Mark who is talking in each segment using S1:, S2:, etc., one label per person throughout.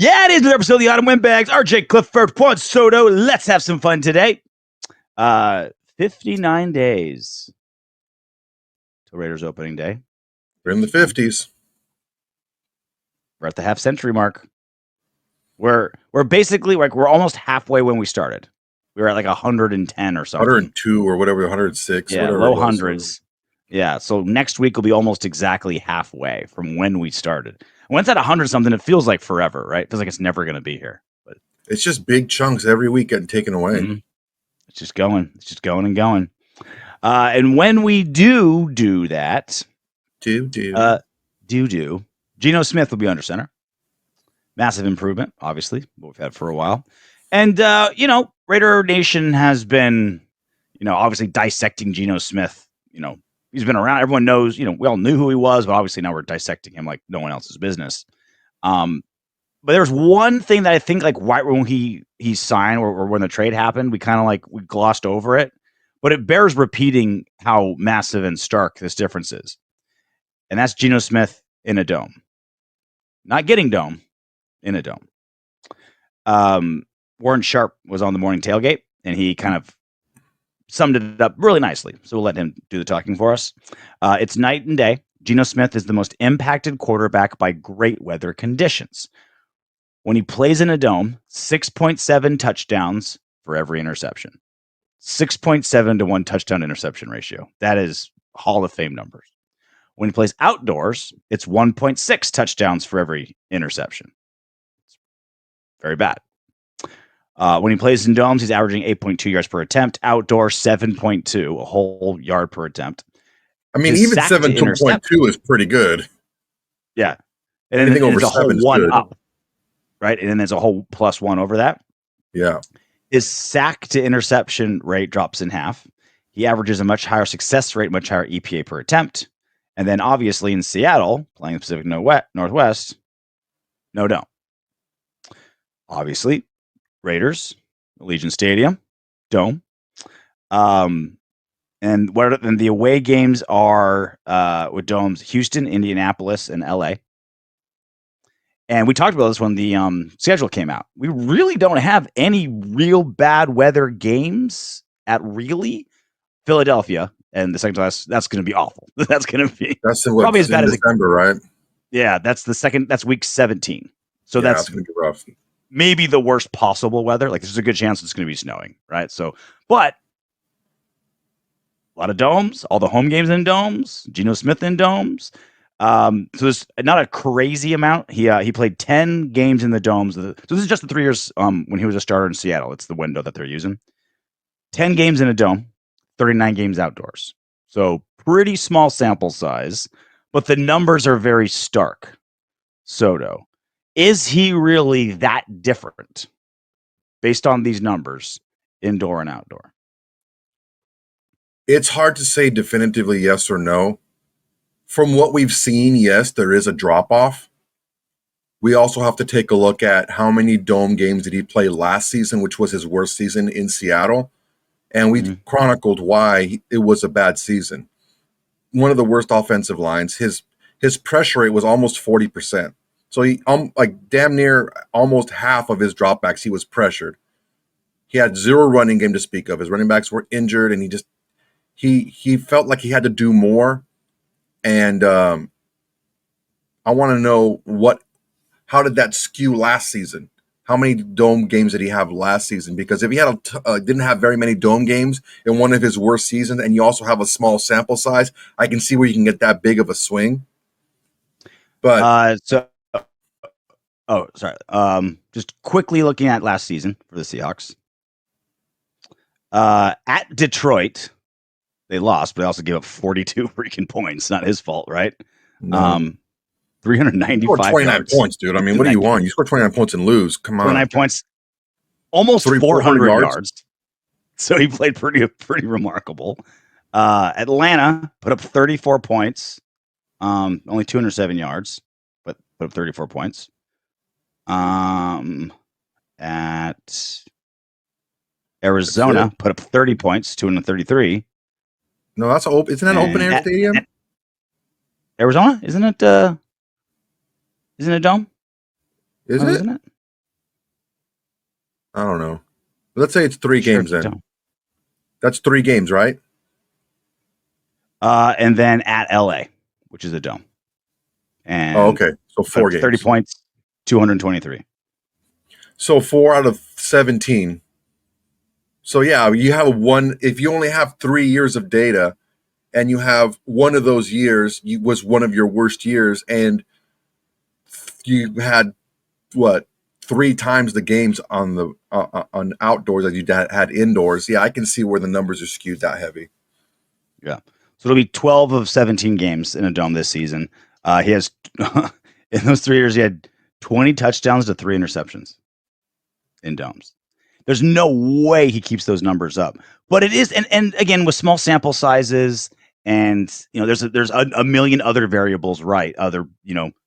S1: Yeah, it is another episode of the Autumn Windbags. RJ, Clifford, Juan Soto. Let's have some fun today. 59 days till Raiders opening day.
S2: We're in the 50s.
S1: We're at the half century mark. We're basically like we're almost halfway when we started. We were at like 110 or something.
S2: 102 or whatever, 106.
S1: Yeah,
S2: whatever
S1: low hundreds. Yeah, so next week will be almost exactly halfway from when we started. When it's at 100 something, it feels like forever, right? It feels like it's never going to be here. But
S2: it's just big chunks every week getting taken away.
S1: Mm-hmm. It's just going. It's just going and going. And when we do that, Geno Smith will be under center. Massive improvement, obviously, what we've had for a while. And, Raider Nation has been, obviously dissecting Geno Smith. He's been around. Everyone knows, we all knew who he was, but obviously now we're dissecting him like no one else's business. But there's one thing that I think like right when he signed or when the trade happened, we kind of we glossed over it, but it bears repeating how massive and stark this difference is. And that's Geno Smith in a dome, not getting dome in a dome. Warren Sharp was on the morning tailgate and he kind of summed it up really nicely. So we'll let him do the talking for us. It's night and day. Geno Smith is the most impacted quarterback by great weather conditions. When he plays in a dome, 6.7 touchdowns for every interception. 6.7 to 1 touchdown interception ratio. That is Hall of Fame numbers. When he plays outdoors, it's 1.6 touchdowns for every interception. It's very bad. When he plays in domes, he's averaging 8.2 yards per attempt. Outdoor, 7.2, a whole yard per attempt.
S2: I mean, even 7.2 is pretty good.
S1: Yeah. And
S2: anything over
S1: it's a
S2: 7
S1: whole one
S2: good.
S1: Up. Right? And then there's a whole +1 over that.
S2: Yeah.
S1: His sack to interception rate drops in half. He averages a much higher success rate, much higher EPA per attempt. And then obviously in Seattle, playing the Pacific Northwest, no dome. Obviously, Raiders, Allegiant Stadium, dome. And the away games are with domes: Houston, Indianapolis, and LA. And we talked about this when the schedule came out. We really don't have any real bad weather games at really Philadelphia. And the second class, that's going to be awful. That's
S2: probably as bad as December, right?
S1: Yeah, that's week 17. So that's
S2: going to be rough.
S1: Maybe the worst possible weather. Like there's a good chance it's going to be snowing, right? So, but a lot of domes, all the home games in domes, Geno Smith in domes. So there's not a crazy amount. He played 10 games in the domes. So this is just the 3 years when he was a starter in Seattle. It's the window that they're using. 10 games in a dome, 39 games outdoors. So pretty small sample size, but the numbers are very stark. Soto, is he really that different based on these numbers, indoor and outdoor?
S2: It's hard to say definitively yes or no. From what we've seen, yes, there is a drop-off. We also have to take a look at how many dome games did he play last season, which was his worst season in Seattle. And we chronicled why it was a bad season. One of the worst offensive lines. His pressure rate was almost 40%. So he damn near almost half of his dropbacks, he was pressured. He had 0 running game to speak of. His running backs were injured, and he felt like he had to do more. And I want to know how did that skew last season? How many dome games did he have last season? Because if he didn't have very many dome games in one of his worst seasons, and you also have a small sample size, I can see where you can get that big of a swing. But
S1: just quickly looking at last season for the Seahawks. At Detroit, they lost, but they also gave up 42 freaking points. Not his fault, right?
S2: No.
S1: 395
S2: 29
S1: yards.
S2: points, dude. I mean, what do you want? You score 29 points and lose. Come on.
S1: 29 points. Almost 400 yards. So he played pretty remarkable. Atlanta put up 34 points. Only 207 yards, but put up 34 points. At Arizona put up 30 points, 233.
S2: No, that's open. Isn't that an open air stadium?
S1: Arizona? Isn't it a dome?
S2: Isn't it?
S1: Isn't it?
S2: I don't know. Let's say it's 3 games then. That's 3 games, right?
S1: And then at LA, which is a dome. And
S2: okay. So 4 games.
S1: 30 points, 223.
S2: So 4 out of 17. So yeah, you have one. If you only have 3 years of data, and you have one of those years was one of your worst years, and you had what 3 times the games on the on outdoors as you had indoors. Yeah, I can see where the numbers are skewed that heavy.
S1: Yeah, so it'll be 12 of 17 games in a dome this season. He has in those 3 years he had 20 touchdowns to 3 interceptions in domes. There's no way he keeps those numbers up. But it is, and again, with small sample sizes, and there's a million other variables, right? Other,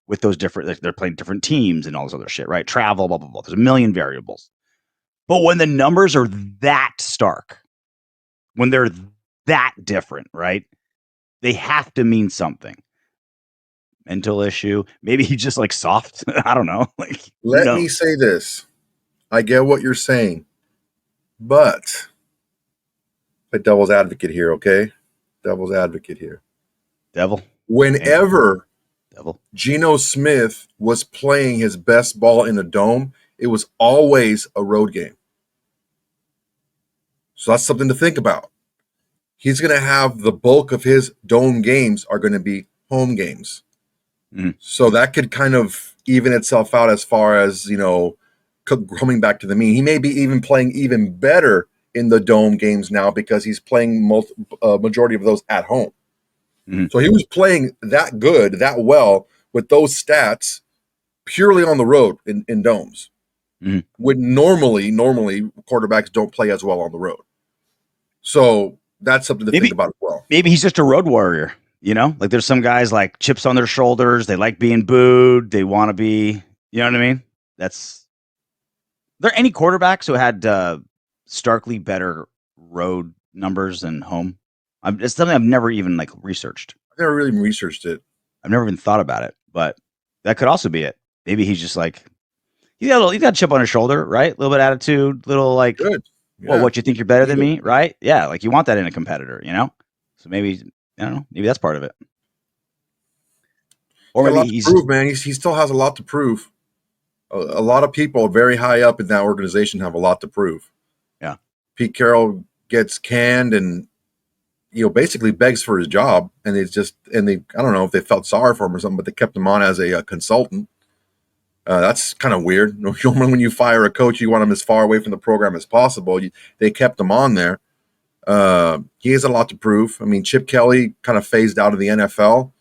S1: with those different, they're playing different teams and all this other shit, right? Travel, blah blah blah. There's a million variables. But when the numbers are that stark, when they're that different, right? They have to mean something. Mental issue. Maybe he's just like soft. I don't know.
S2: Let me say this. I get what you're saying, but play devil's advocate here, okay? Devil's advocate here.
S1: Devil.
S2: Whenever Geno Smith was playing his best ball in a dome, it was always a road game. So that's something to think about. He's going to have the bulk of his dome games are going to be home games.
S1: Mm-hmm.
S2: So that could kind of even itself out as far as, coming back to the mean. He may be even playing even better in the dome games now because he's playing majority of those at home.
S1: Mm-hmm.
S2: So he was playing that good, that well with those stats purely on the road in domes.
S1: Mm-hmm.
S2: When normally quarterbacks don't play as well on the road. So that's something to think about as well.
S1: Maybe he's just a road warrior, like there's some guys like chips on their shoulders. They like being booed. They want to be, you know what I mean? Are there any quarterbacks who had starkly better road numbers than home? It's something I've never even researched.
S2: I've never really researched it.
S1: I've never even thought about it, but that could also be it. Maybe he's just he's got a chip on his shoulder, right? A little bit of attitude, little
S2: good. Yeah.
S1: Well, what you think you're better than me, right? Yeah, you want that in a competitor, So maybe I don't know. Maybe that's part of it.
S2: Or maybe he's prove, man. He still has a lot to prove. A lot of people very high up in that organization have a lot to prove.
S1: Yeah.
S2: Pete Carroll gets canned and basically begs for his job, and I don't know if they felt sorry for him or something, but they kept him on as a consultant. That's kind of weird. Normally, when you fire a coach, you want him as far away from the program as possible. They kept him on there. He has a lot to prove. I mean, Chip Kelly kind of phased out of the NFL.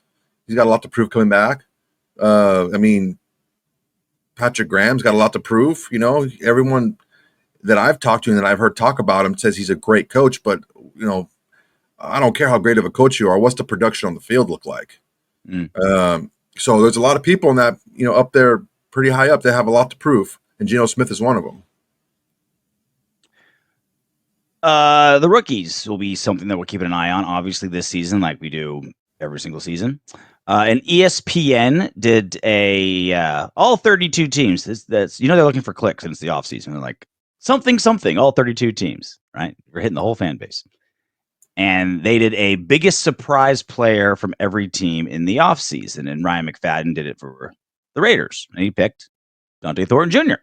S2: He's got a lot to prove coming back. Patrick Graham's got a lot to prove. Everyone that I've talked to and that I've heard talk about him says he's a great coach, but I don't care how great of a coach you are. What's the production on the field look like? So there's a lot of people in that, up there pretty high up that have a lot to prove, and Geno Smith is one of them.
S1: The rookies will be something that we're keeping an eye on, obviously, this season, like we do every single season. And ESPN did all 32 teams. That's they're looking for clicks, and it's the offseason. They're like, something, all 32 teams, right? We're hitting the whole fan base. And they did a biggest surprise player from every team in the offseason. And Ryan McFadden did it for the Raiders. And he picked Dante Thornton Jr.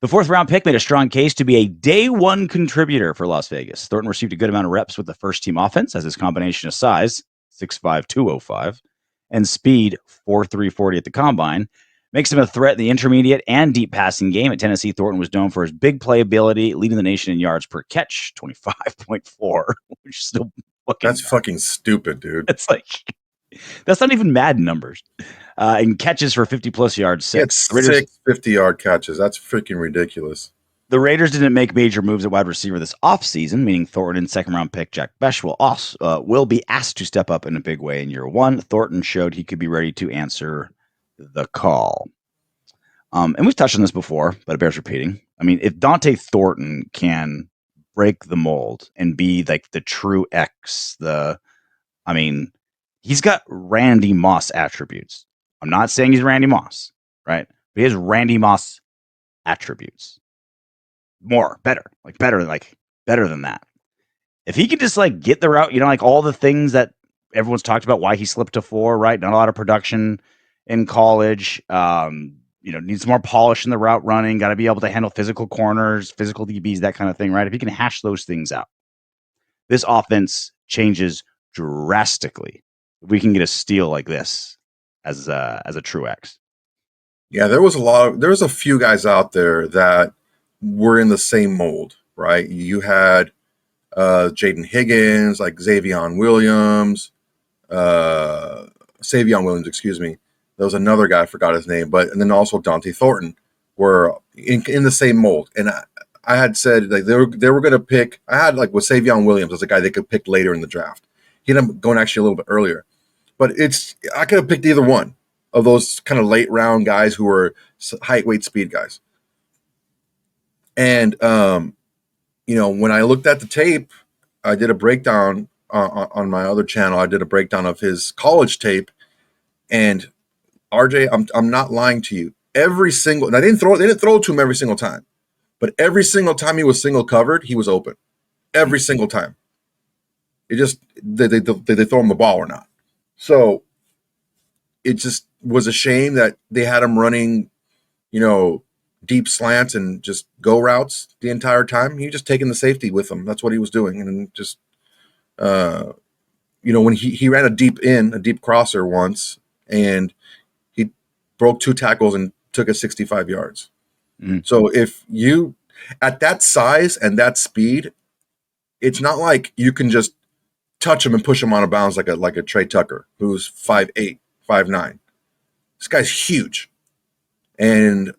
S1: The 4th round pick made a strong case to be a day one contributor for Las Vegas. Thornton received a good amount of reps with the first team offense as his combination of size, 6'5", 205, and speed, 4'3", 40 at the combine, makes him a threat in the intermediate and deep passing game. At Tennessee, Thornton was known for his big play ability, leading the nation in yards per catch, 25.4, which is still
S2: fucking stupid, dude.
S1: It's that's not even Madden numbers. And catches for 50-plus yards, 6.
S2: It's 6 50-yard catches. That's freaking ridiculous.
S1: The Raiders didn't make major moves at wide receiver this offseason, meaning Thornton and second-round pick Jack Besch will be asked to step up in a big way in year one. Thornton showed he could be ready to answer the call. And we've touched on this before, but it bears repeating. I mean, if Dante Thornton can break the mold and be the true X, he's got Randy Moss attributes. I'm not saying he's Randy Moss, right? But he has Randy Moss attributes. better than that. If he could just like get the route, like all the things that everyone's talked about, why he slipped to 4, right? Not a lot of production in college. Needs more polish in the route running. Got to be able to handle physical corners, physical DBs, that kind of thing, right? If he can hash those things out, this offense changes drastically. If we can get a steal like this as a true X.
S2: Yeah, there was a few guys out there that were in the same mold, right? You had Jaden Higgins, like Savion Williams, excuse me. There was another guy, I forgot his name, and then also Dante Thornton were in the same mold. And I had said like they were going to pick. I had like with Savion Williams as a guy they could pick later in the draft. He ended up going actually a little bit earlier, but I could have picked either one of those kind of late round guys who were height, weight, speed guys. And when I looked at the tape, I did a breakdown on my other channel. I did a breakdown of his college tape, and RJ, I'm not lying to you. Every single, and they didn't throw it to him every single time, but every single time he was single covered, he was open. Every single time. It just did they throw him the ball or not? So it just was a shame that they had him running, deep slants and just go routes the entire time. He just taking the safety with him. That's what he was doing, and just when he ran a deep crosser once, and he broke 2 tackles and took it 65 yards. Mm. So if you at that size and that speed, it's not like you can just touch him and push him out of bounds like a Trey Tucker, who's 5'8", 5'9". This guy's huge, and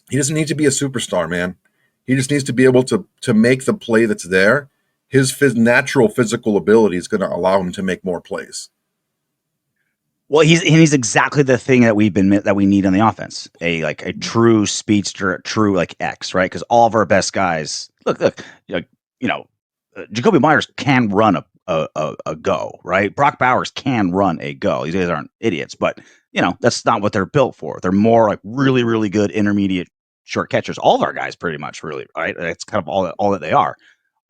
S2: he doesn't need to be a superstar, man. He just needs to be able to make the play that's there. His natural physical ability is going to allow him to make more plays.
S1: Well, he's exactly the thing that we need on the offense. A true speedster, a true like X, right? Because all of our best guys, look, Jacoby Myers can run a go, right? Brock Bowers can run a go. These guys aren't idiots, but that's not what they're built for. They're more like really, really good intermediate short catchers. All of our guys pretty much, really, right? That's kind of all that they are.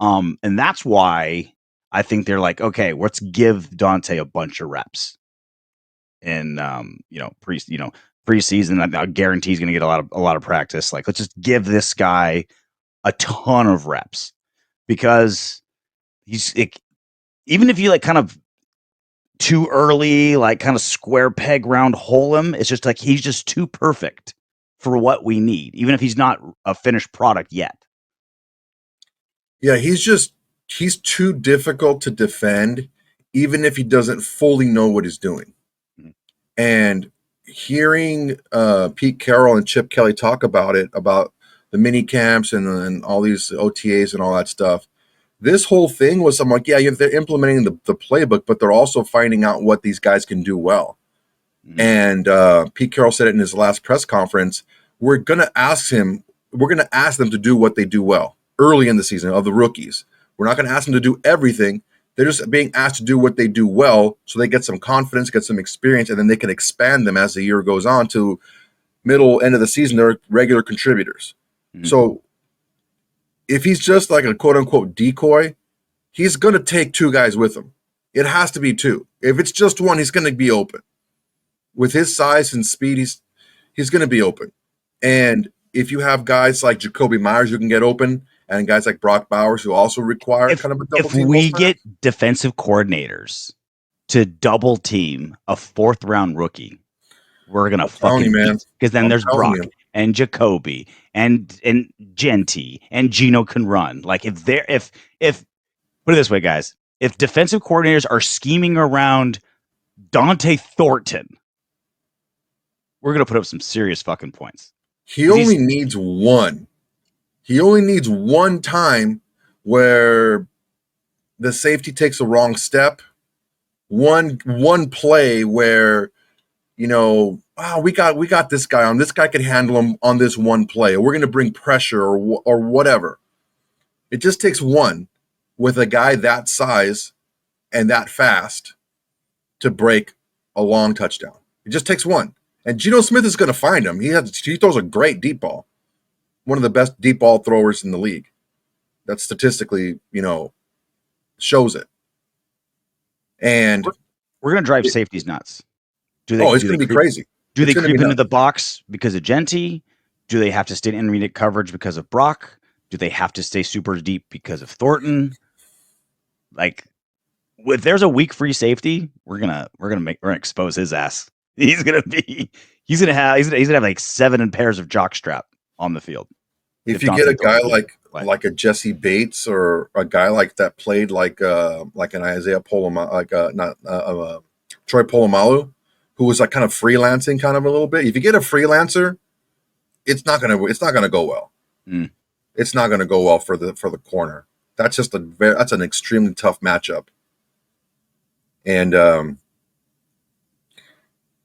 S1: And that's why I think they're like, okay, let's give Dante a bunch of reps. In preseason, I guarantee he's going to get a lot of practice. Like, let's just give this guy a ton of reps, because even if you like kind of too early, like kind of square peg round hole him, it's just like he's just too perfect for what we need, even if he's not a finished product yet.
S2: Yeah, he's too difficult to defend, even if he doesn't fully know what he's doing. And hearing Pete Carroll and Chip Kelly talk about the mini camps and all these OTAs and all that stuff, this whole thing was, I'm like, yeah, they're implementing the playbook, but they're also finding out what these guys can do well. Mm-hmm. And Pete Carroll said it in his last press conference. We're going to ask them to do what they do well early in the season of the rookies. We're not going to ask them to do everything. They're just being asked to do what they do well, so they get some confidence, get some experience, and then they can expand them as the year goes on to middle, end of the season. They're regular contributors. Mm-hmm. So if he's just like a quote-unquote decoy, he's going to take 2 guys with him. It has to be 2. If it's just 1, he's going to be open. With his size and speed, he's going to be open. And if you have guys like Jacoby Myers who can get open, and guys like Brock Bowers who also require kind of a double team.
S1: If we get defensive coordinators to double team a 4th round rookie, we're gonna fucking beat, because then there's Brock and Jacoby and Jenty and Geno can run. Like if put it this way, guys, if defensive coordinators are scheming around Dante Thornton, we're gonna put up some serious fucking points.
S2: He only needs one. He only needs one time where the safety takes a wrong step. One play where, we got this guy on. This guy can handle him on this one play. We're going to bring pressure or whatever. It just takes one with a guy that size and that fast to break a long touchdown. It just takes one. And Geno Smith is going to find him. He throws a great deep ball. one of the best deep ball throwers in the league. That statistically, shows it. And
S1: we're going to drive safeties nuts.
S2: It's going to be crazy.
S1: Do they creep into the box because of Jenty? Do they have to stay in intermediate coverage because of Brock? Do they have to stay super deep because of Thornton? Like, if there's a weak free safety, we're gonna expose his ass. He's gonna have like 7 pairs of jockstrap on the field.
S2: If you get a guy like a Jesse Bates or a guy like that played like an Isaiah Polamalu, Troy Polamalu, who was like kind of freelancing kind of a little bit. If you get a freelancer, it's not gonna go well.
S1: Mm.
S2: It's not gonna go well for the corner. That's just that's an extremely tough matchup. And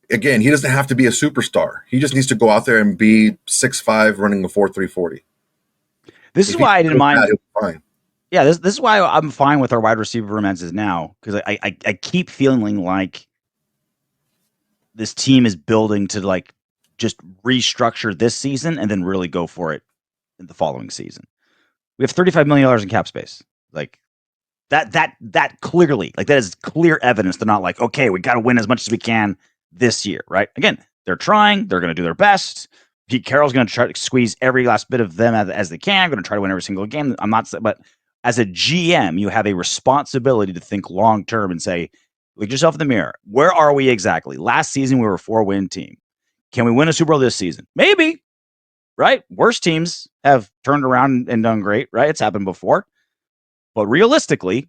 S2: again, he doesn't have to be a superstar. He just needs to go out there and be 6'5", running a 4.340.
S1: This is why I didn't mind.
S2: Fine.
S1: Yeah, this is why I'm fine with our wide receiver romances now, because I keep feeling like this team is building to like just restructure this season and then really go for it in the following season. We have $35 million in cap space. Like that clearly, like that is clear evidence. They're not like, okay, we got to win as much as we can this year, right? Again, they're trying. They're going to do their best. Pete Carroll's going to try to squeeze every last bit of them as they can. Going to try to win every single game. I'm not, but as a GM, you have a responsibility to think long term and say, look yourself in the mirror. Where are we exactly? Last season, we were a 4-win team. Can we win a Super Bowl this season? Maybe, right? Worse teams have turned around and done great, right? It's happened before. But realistically,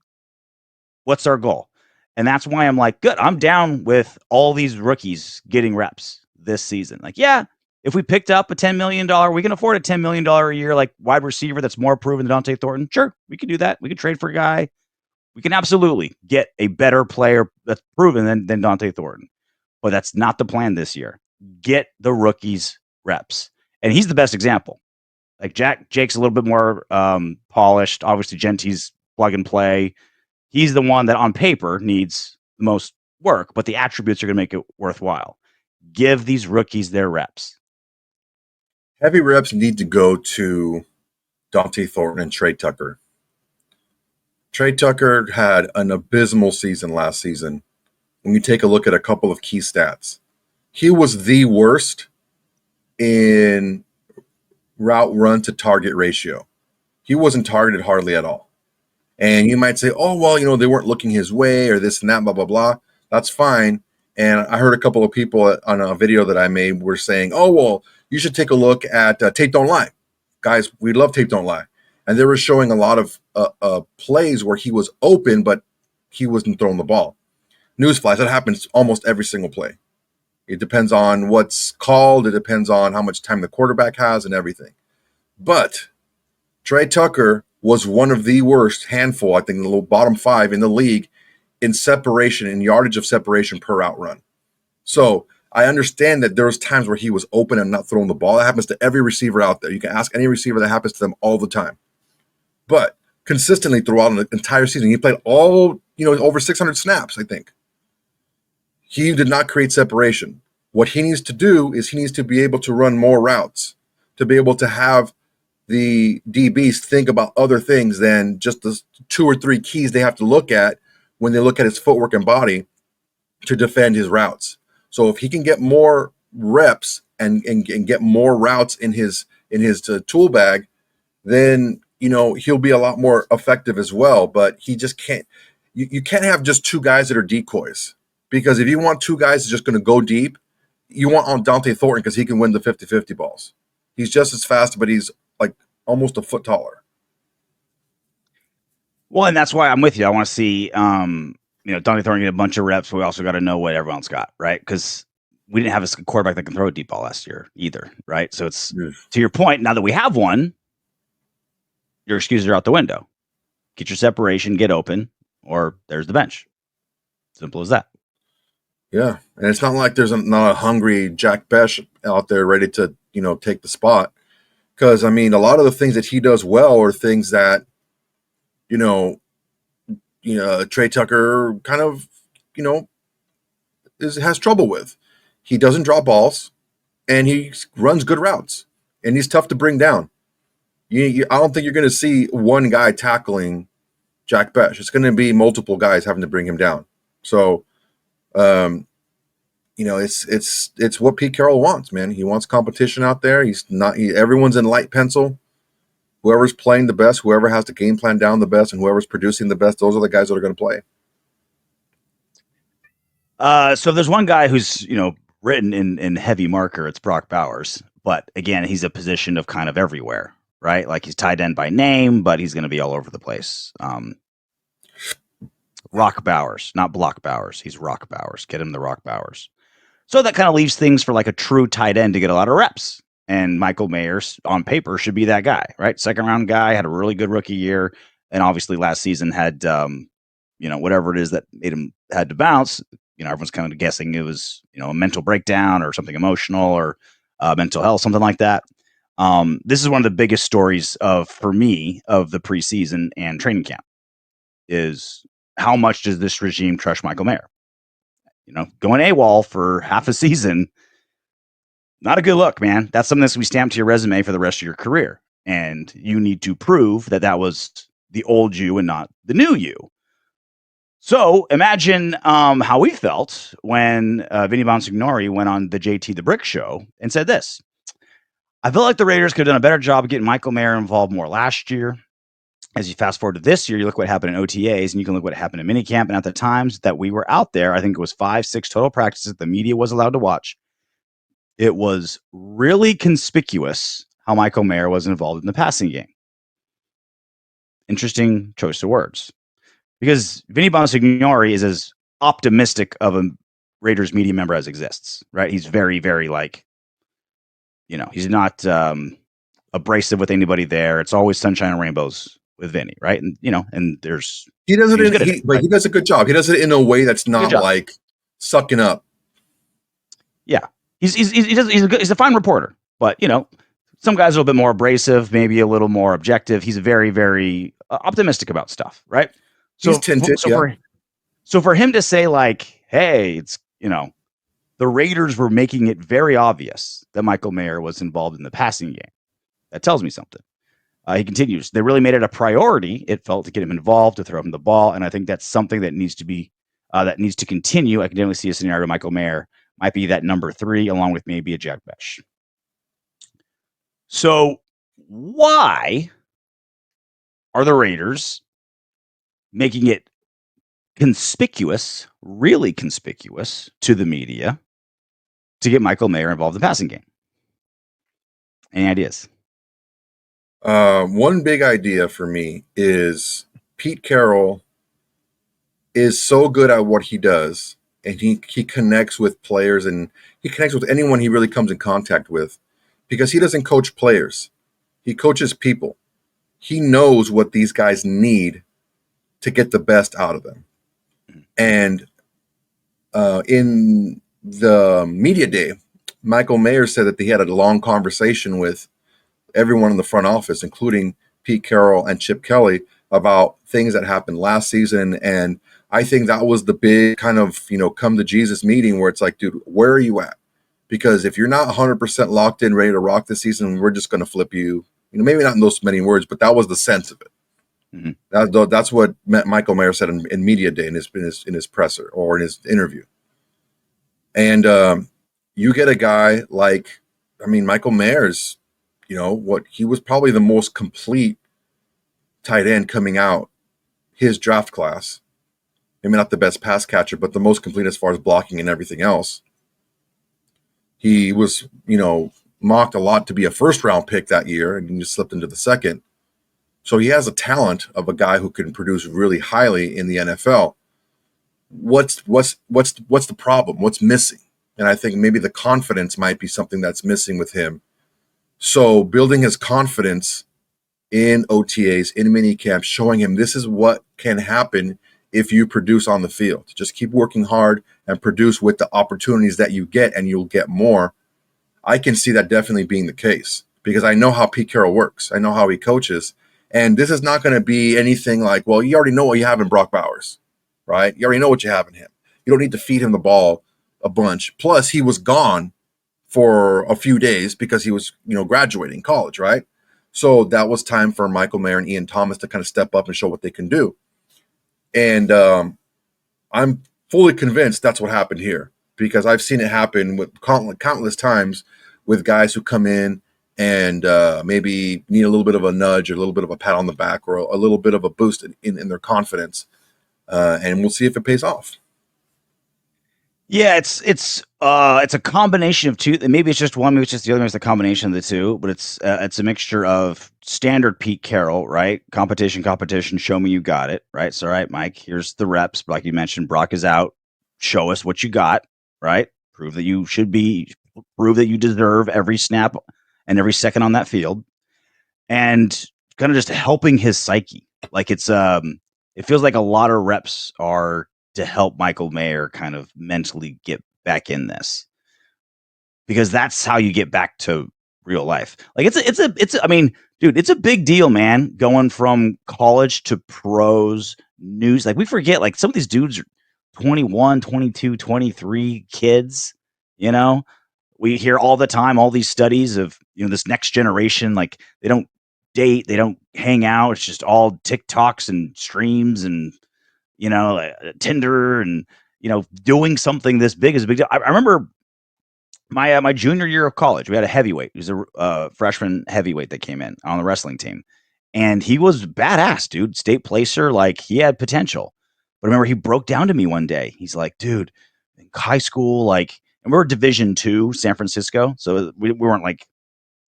S1: what's our goal? And that's why I'm like, good, I'm down with all these rookies getting reps this season. Like, yeah, if we picked up a $10 million, we can afford a $10 million a year, like wide receiver that's more proven than Dante Thornton. Sure, we can do that. We can trade for a guy. We can absolutely get a better player that's proven than Dante Thornton. But that's not the plan this year. Get the rookies reps. And he's the best example. Like Jake's a little bit more polished. Obviously, Jenty's plug and play. He's the one that on paper needs the most work, but the attributes are going to make it worthwhile. Give these rookies their reps.
S2: Heavy reps need to go to Dante Thornton and Trey Tucker. Trey Tucker had an abysmal season last season. When you take a look at a couple of key stats, he was the worst in route run to target ratio. He wasn't targeted hardly at all. And you might say, oh, well, they weren't looking his way or this and that, blah, blah, blah. That's fine. And I heard a couple of people on a video that I made were saying, oh, well, you should take a look at Tape Don't Lie. Guys, we love Tape Don't Lie. And they were showing a lot of plays where he was open, but he wasn't throwing the ball. Newsflash, that happens almost every single play. It depends on what's called. It depends on how much time the quarterback has and everything. But Trey Tucker was one of the worst handful, I think, the little bottom 5 in the league in separation, in yardage of separation per route run. So I understand that there was times where he was open and not throwing the ball. That happens to every receiver out there. You can ask any receiver, that happens to them all the time. But consistently throughout an entire season, he played all, over 600 snaps, I think. He did not create separation. What he needs to do is he needs to be able to run more routes, to be able to have the DBs think about other things than just the 2 or 3 keys they have to look at when they look at his footwork and body to defend his routes. So if he can get more reps and get more routes in his tool bag, then he'll be a lot more effective as well. But he just can't. You can't have just 2 guys that are decoys, because if you want 2 guys that's just going to go deep, you want on Dante Thornton because he can win the 50-50 balls. He's just as fast, but he's like almost a foot taller.
S1: Well, and that's why I'm with you. I want to see, Dante Thornton get a bunch of reps. But we also got to know what everyone else got, right? Because we didn't have a quarterback that can throw a deep ball last year either, right? So it's to your point. Now that we have one, your excuses are out the window. Get your separation, get open, or there's the bench. Simple as that.
S2: Yeah, and it's not like there's not a hungry Jack Besch out there ready to take the spot. Because, a lot of the things that he does well are things that, Trey Tucker kind of, has trouble with. He doesn't drop balls, and he runs good routes, and he's tough to bring down. I don't think you're going to see one guy tackling Jack Besch. It's going to be multiple guys having to bring him down. So, it's what Pete Carroll wants, man. He wants competition out there. Everyone's in light pencil. Whoever's playing the best, whoever has the game plan down the best, and whoever's producing the best, those are the guys that are going to play.
S1: So there's one guy who's, written in heavy marker. It's Brock Bowers. But again, he's a position of kind of everywhere, right? Like he's tight end by name, but he's going to be all over the place. Rock Bowers, not Block Bowers. He's Rock Bowers. Get him the Rock Bowers. So that kind of leaves things for like a true tight end to get a lot of reps. And Michael Mayer, on paper, should be that guy, right? Second round guy, had a really good rookie year. And obviously last season had, whatever it is that made him had to bounce. Everyone's kind of guessing it was, a mental breakdown or something emotional or mental health, something like that. This is one of the biggest stories for me of the preseason and training camp is how much does this regime trust Michael Mayer? Going AWOL for half a season, not a good look, man. That's something that's going to be stamped to your resume for the rest of your career. And you need to prove that was the old you and not the new you. So imagine how we felt when Vinny Bonsignori went on the JT the Brick show and said this. I feel like the Raiders could have done a better job of getting Michael Mayer involved more last year. As you fast forward to this year, you look what happened in OTAs, and you can look what happened in minicamp. And at the times that we were out there, I think it was 5-6 total practices the media was allowed to watch. It was really conspicuous how Michael Mayer was involved in the passing game. Interesting choice of words. Because Vinny Bonsignori is as optimistic of a Raiders media member as exists, right? He's very, very he's not abrasive with anybody there. It's always sunshine and rainbows with Vinny, right? And and there's
S2: he does it. He does a good job. He does it in a way that's not like sucking up.
S1: Yeah, he's a fine reporter, but some guys are a little bit more abrasive, maybe a little more objective. He's very, very optimistic about stuff, right? So,
S2: he's tinted,
S1: so for him to say like, hey, it's the Raiders were making it very obvious that Michael Mayer was involved in the passing game. That tells me something. He continues. They really made it a priority. It felt to get him involved, to throw him the ball, and I think that's something that needs to continue. I can definitely see a scenario where Michael Mayer might be that number 3, along with maybe a Jack Besch. So why are the Raiders making it conspicuous, really conspicuous to the media to get Michael Mayer involved in the passing game? Any ideas?
S2: One big idea for me is Pete Carroll is so good at what he does, and he connects with players, and he connects with anyone he really comes in contact with, because he doesn't coach players. He coaches people. He knows what these guys need to get the best out of them. And in the media day, Michael Mayer said that he had a long conversation with everyone in the front office, including Pete Carroll and Chip Kelly, about things that happened last season. And I think that was the big kind of, come to Jesus meeting where it's like, dude, where are you at? Because if you're not 100% locked in, ready to rock this season, we're just going to flip you. Maybe not in those many words, but that was the sense of it. Mm-hmm. That's what Michael Mayer said in media day in his presser or in his interview. And you get a guy like, Michael Mayer's, he was probably the most complete tight end coming out his draft class. Maybe not the best pass catcher, but the most complete as far as blocking and everything else. He was, mocked a lot to be a first-round pick that year, and he just slipped into the second. So he has a talent of a guy who can produce really highly in the NFL. What's the problem? What's missing? And I think maybe the confidence might be something that's missing with him. So building his confidence in OTAs, in minicamp, showing him this is what can happen if you produce on the field. Just keep working hard and produce with the opportunities that you get, and you'll get more. I can see that definitely being the case because I know how Pete Carroll works. I know how he coaches. And this is not going to be anything like, well, you already know what you have in Brock Bowers, right? You already know what you have in him. You don't need to feed him the ball a bunch. Plus, he was gone for a few days because he was, graduating college, right? So that was time for Michael Mayer and Ian Thomas to kind of step up and show what they can do. And I'm fully convinced that's what happened here, because I've seen it happen with countless times with guys who come in and maybe need a little bit of a nudge or a little bit of a pat on the back or a little bit of a boost in their confidence. And we'll see if it pays off.
S1: Yeah, it's a combination of two. Maybe it's just one, maybe it's just the other. Maybe it's a combination of the two. But it's a mixture of standard Pete Carroll, right? Competition. Show me you got it, right? So, all right, Mike, here's the reps. Like you mentioned, Brock is out. Show us what you got, right? Prove that you should be. Prove that you deserve every snap and every second on that field, and kind of just helping his psyche. Like it feels like a lot of reps are to help Michael Mayer kind of mentally get back in this, because that's how you get back to real life. Like I mean, dude, it's a big deal, man, going from college to pros. News, like we forget, like some of these dudes are 21, 22, 23 kids, you know. We hear all the time all these studies of, this next generation, like they don't date, they don't hang out, it's just all TikToks and streams and Tinder and, doing something this big is a big deal. I remember my junior year of college, we had a heavyweight. He was a freshman heavyweight that came in on the wrestling team. And he was badass, dude. State placer, like he had potential. But I remember he broke down to me one day. He's like, dude, in high school, like, and we were Division II, San Francisco. So we weren't like,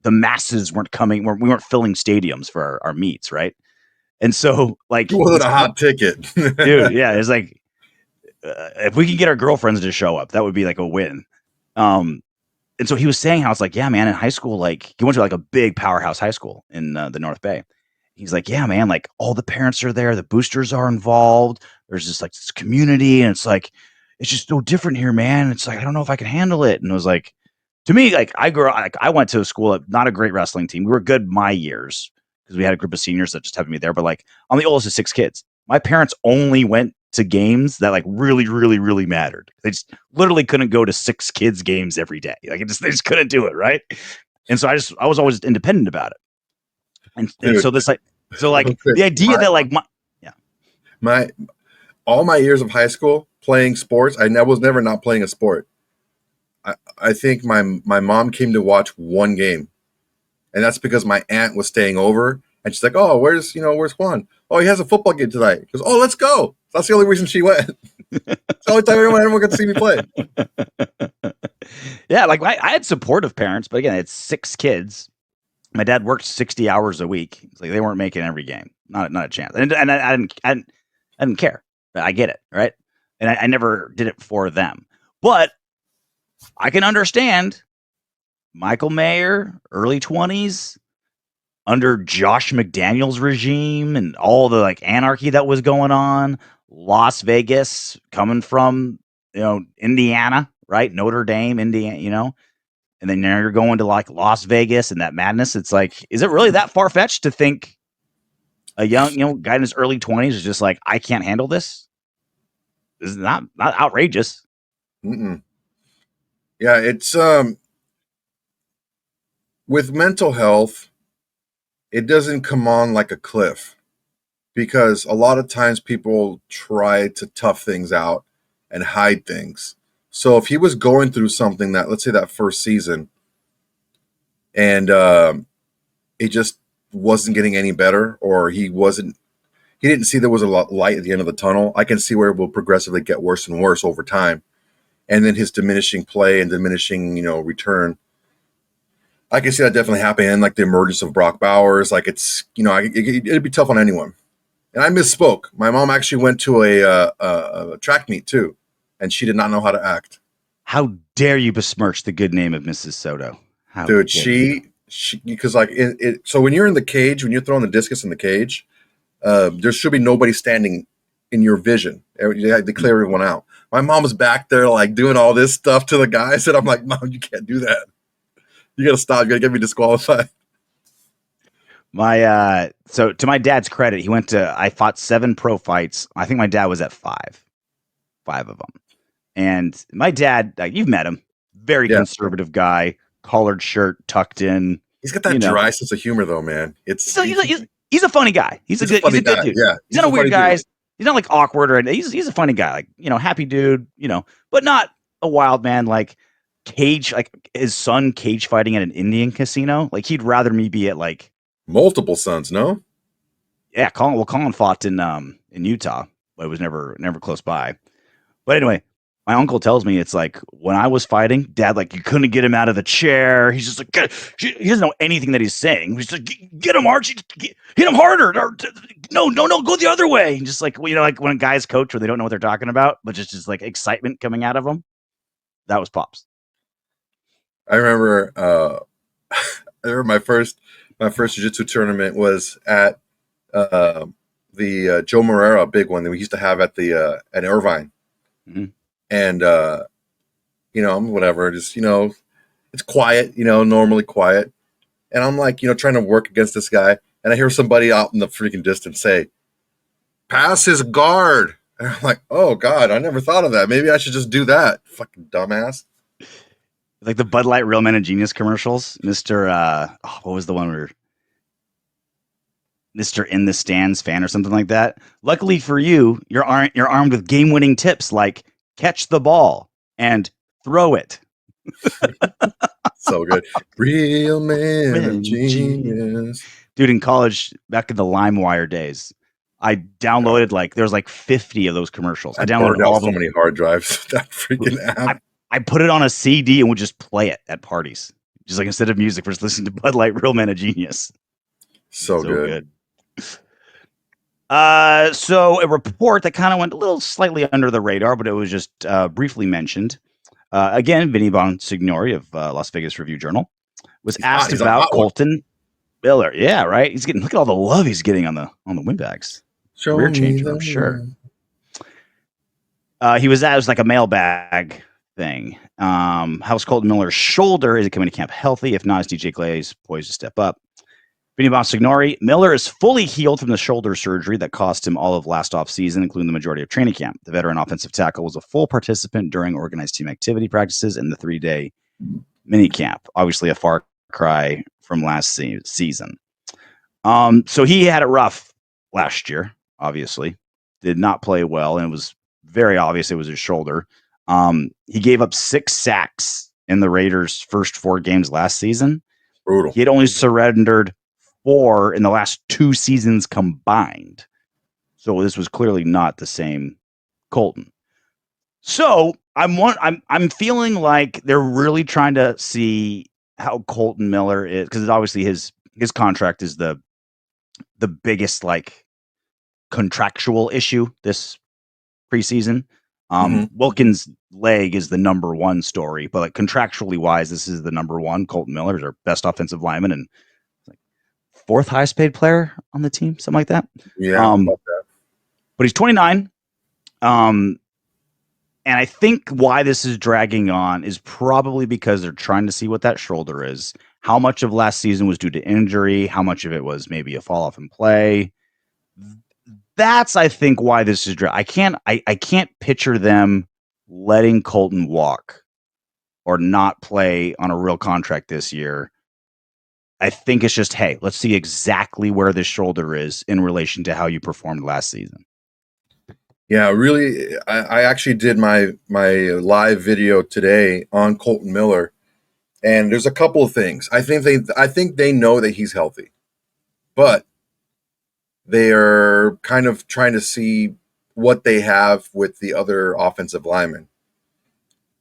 S1: the masses weren't coming. We weren't filling stadiums for our meets, right? And so, like,
S2: it wasn't a hot ticket,
S1: dude. Yeah, it's like if we can get our girlfriends to show up, that would be like a win. And so he was saying how it's like, yeah, man, in high school, like he went to like a big powerhouse high school in the North Bay. He's like, yeah, man, like all the parents are there, the boosters are involved. There's just like this community, and it's like it's just so different here, man. It's like I don't know if I can handle it. And it was like, to me, like I went to a school, not a great wrestling team. We were good my years because we had a group of seniors that just happened to be there. But like I'm the oldest of 6 kids. My parents only went to games that like really, really, really mattered. They just literally couldn't go to 6 kids games every day. Like they just couldn't do it, right? And so I was always independent about it. And so this like the idea that like
S2: all my years of high school playing sports, I was never not playing a sport. I think my mom came to watch one game, and that's because my aunt was staying over, and she's like, "Oh, where's Juan? Oh, he has a football game tonight." She goes, "Oh, let's go." That's the only reason she went. It's the only time anyone got to see me play.
S1: Yeah, like I had supportive parents, but again, it's 6 kids. My dad worked 60 hours a week. It's like they weren't making every game, not a chance. And I didn't care. I get it, right? And I never did it for them, but I can understand Michael Mayer, early 20s, under Josh McDaniels' regime and all the like anarchy that was going on. Las Vegas, coming from Indiana, right? Notre Dame, Indiana, and then now you're going to like Las Vegas and that madness. It's like, is it really that far fetched to think a young guy in his early 20s is just like, I can't handle this? This is not outrageous.
S2: Mm-mm. Yeah, it's with mental health, it doesn't come on like a cliff, because a lot of times people try to tough things out and hide things. So if he was going through something that, let's say that first season, and it just wasn't getting any better, or he didn't see there was a light at the end of the tunnel, I can see where it will progressively get worse and worse over time. And then his diminishing play and diminishing, return. I can see that definitely happening. And like the emergence of Brock Bowers, like it's, it'd be tough on anyone. And I misspoke. My mom actually went to a track meet too, and she did not know how to act.
S1: How dare you besmirch the good name of Mrs. Soto?
S2: Dude, she because like so when you're in the cage, when you're throwing the discus in the cage, there should be nobody standing in your vision. You had to clear everyone out. My mom was back there like doing all this stuff to the guys, and I'm like, Mom, you can't do that. You gotta stop. You gotta get me disqualified.
S1: So to my dad's credit, I fought 7 pro fights. I think my dad was at 5 of them. And my dad, you've met him, very conservative guy, collared shirt tucked in.
S2: He's got that dry sense of humor, though, man.
S1: He's a funny guy. He's a good dude.
S2: Yeah,
S1: he's not a weird guy. He's not like awkward or anything. He's a funny guy, like, happy dude, but not a wild man like cage, like his son cage fighting at an Indian casino. Like he'd rather me be at like
S2: multiple sons, no?
S1: Yeah, Colin fought in Utah, but it was never close by. But anyway, my uncle tells me it's like when I was fighting, Dad, like you couldn't get him out of the chair. He's just like, he doesn't know anything that he's saying. He's like, get him, Archie, hit him harder. No, go the other way. And just like, like when a guy's coach where they don't know what they're talking about, but just like excitement coming out of them. That was Pops.
S2: I remember, my first jiu-jitsu tournament was at the Joe Morera big one that we used to have at the at Irvine. Mm-hmm. And whatever, just it's quiet, normally quiet. And I'm like, trying to work against this guy, and I hear somebody out in the freaking distance say, "Pass his guard." And I'm like, oh God, I never thought of that. Maybe I should just do that. Fucking dumbass.
S1: Like the Bud Light Real Men of Genius commercials. Mr. What was the one where Mr. In the Stands fan or something like that? Luckily for you, you're armed with game-winning tips like catch the ball and throw it.
S2: So good. Real Man of Genius.
S1: Dude, in college, back in the LimeWire days, I downloaded there was like 50 of those commercials. I downloaded all of them.
S2: So many hard drives. That freaking app.
S1: I put it on a CD and would just play it at parties. Just like instead of music, we're just listening to Bud Light Real Men of Genius.
S2: So good.
S1: So a report that kind of went a little slightly under the radar, but it was just briefly mentioned. Again, Vinny Bonsignori of Las Vegas Review-Journal was asked about Kolton Miller. Yeah, right. Look at all the love he's getting on the Windbags. Career changer, I'm sure. He was asked like a mailbag thing. How's Kolton Miller's shoulder? Is he coming to camp healthy? If not, is DJ Glaze poised to step up? Vinny Bonsignori, Miller is fully healed from the shoulder surgery that cost him all of last offseason, including the majority of training camp. The veteran offensive tackle was a full participant during organized team activity practices and the 3-day mini camp. Obviously a far cry from last season. So he had it rough last year, obviously. Did not play well, and it was very obvious it was his shoulder. He gave up 6 sacks in the Raiders' first 4 games last season.
S2: Brutal.
S1: He had only surrendered 4 in the last 2 seasons combined. So this was clearly not the same Kolton. So I'm feeling like they're really trying to see how Kolton Miller is, because obviously his contract is the biggest like contractual issue this preseason. Wilkins' leg is the number 1 story, but like contractually wise, this is the number 1. Kolton Miller is our best offensive lineman and 4th highest paid player on the team, something like that.
S2: Yeah,
S1: but he's 29. And I think why this is dragging on is probably because they're trying to see what that shoulder is. How much of last season was due to injury? How much of it was maybe a fall off in play? That's, I think, why this is I can't picture them letting Kolton walk or not play on a real contract this year. I think it's just, hey, let's see exactly where this shoulder is in relation to how you performed last season.
S2: Yeah, really, I actually did my live video today on Kolton Miller, and there's a couple of things. I think they know that he's healthy, but they are kind of trying to see what they have with the other offensive linemen.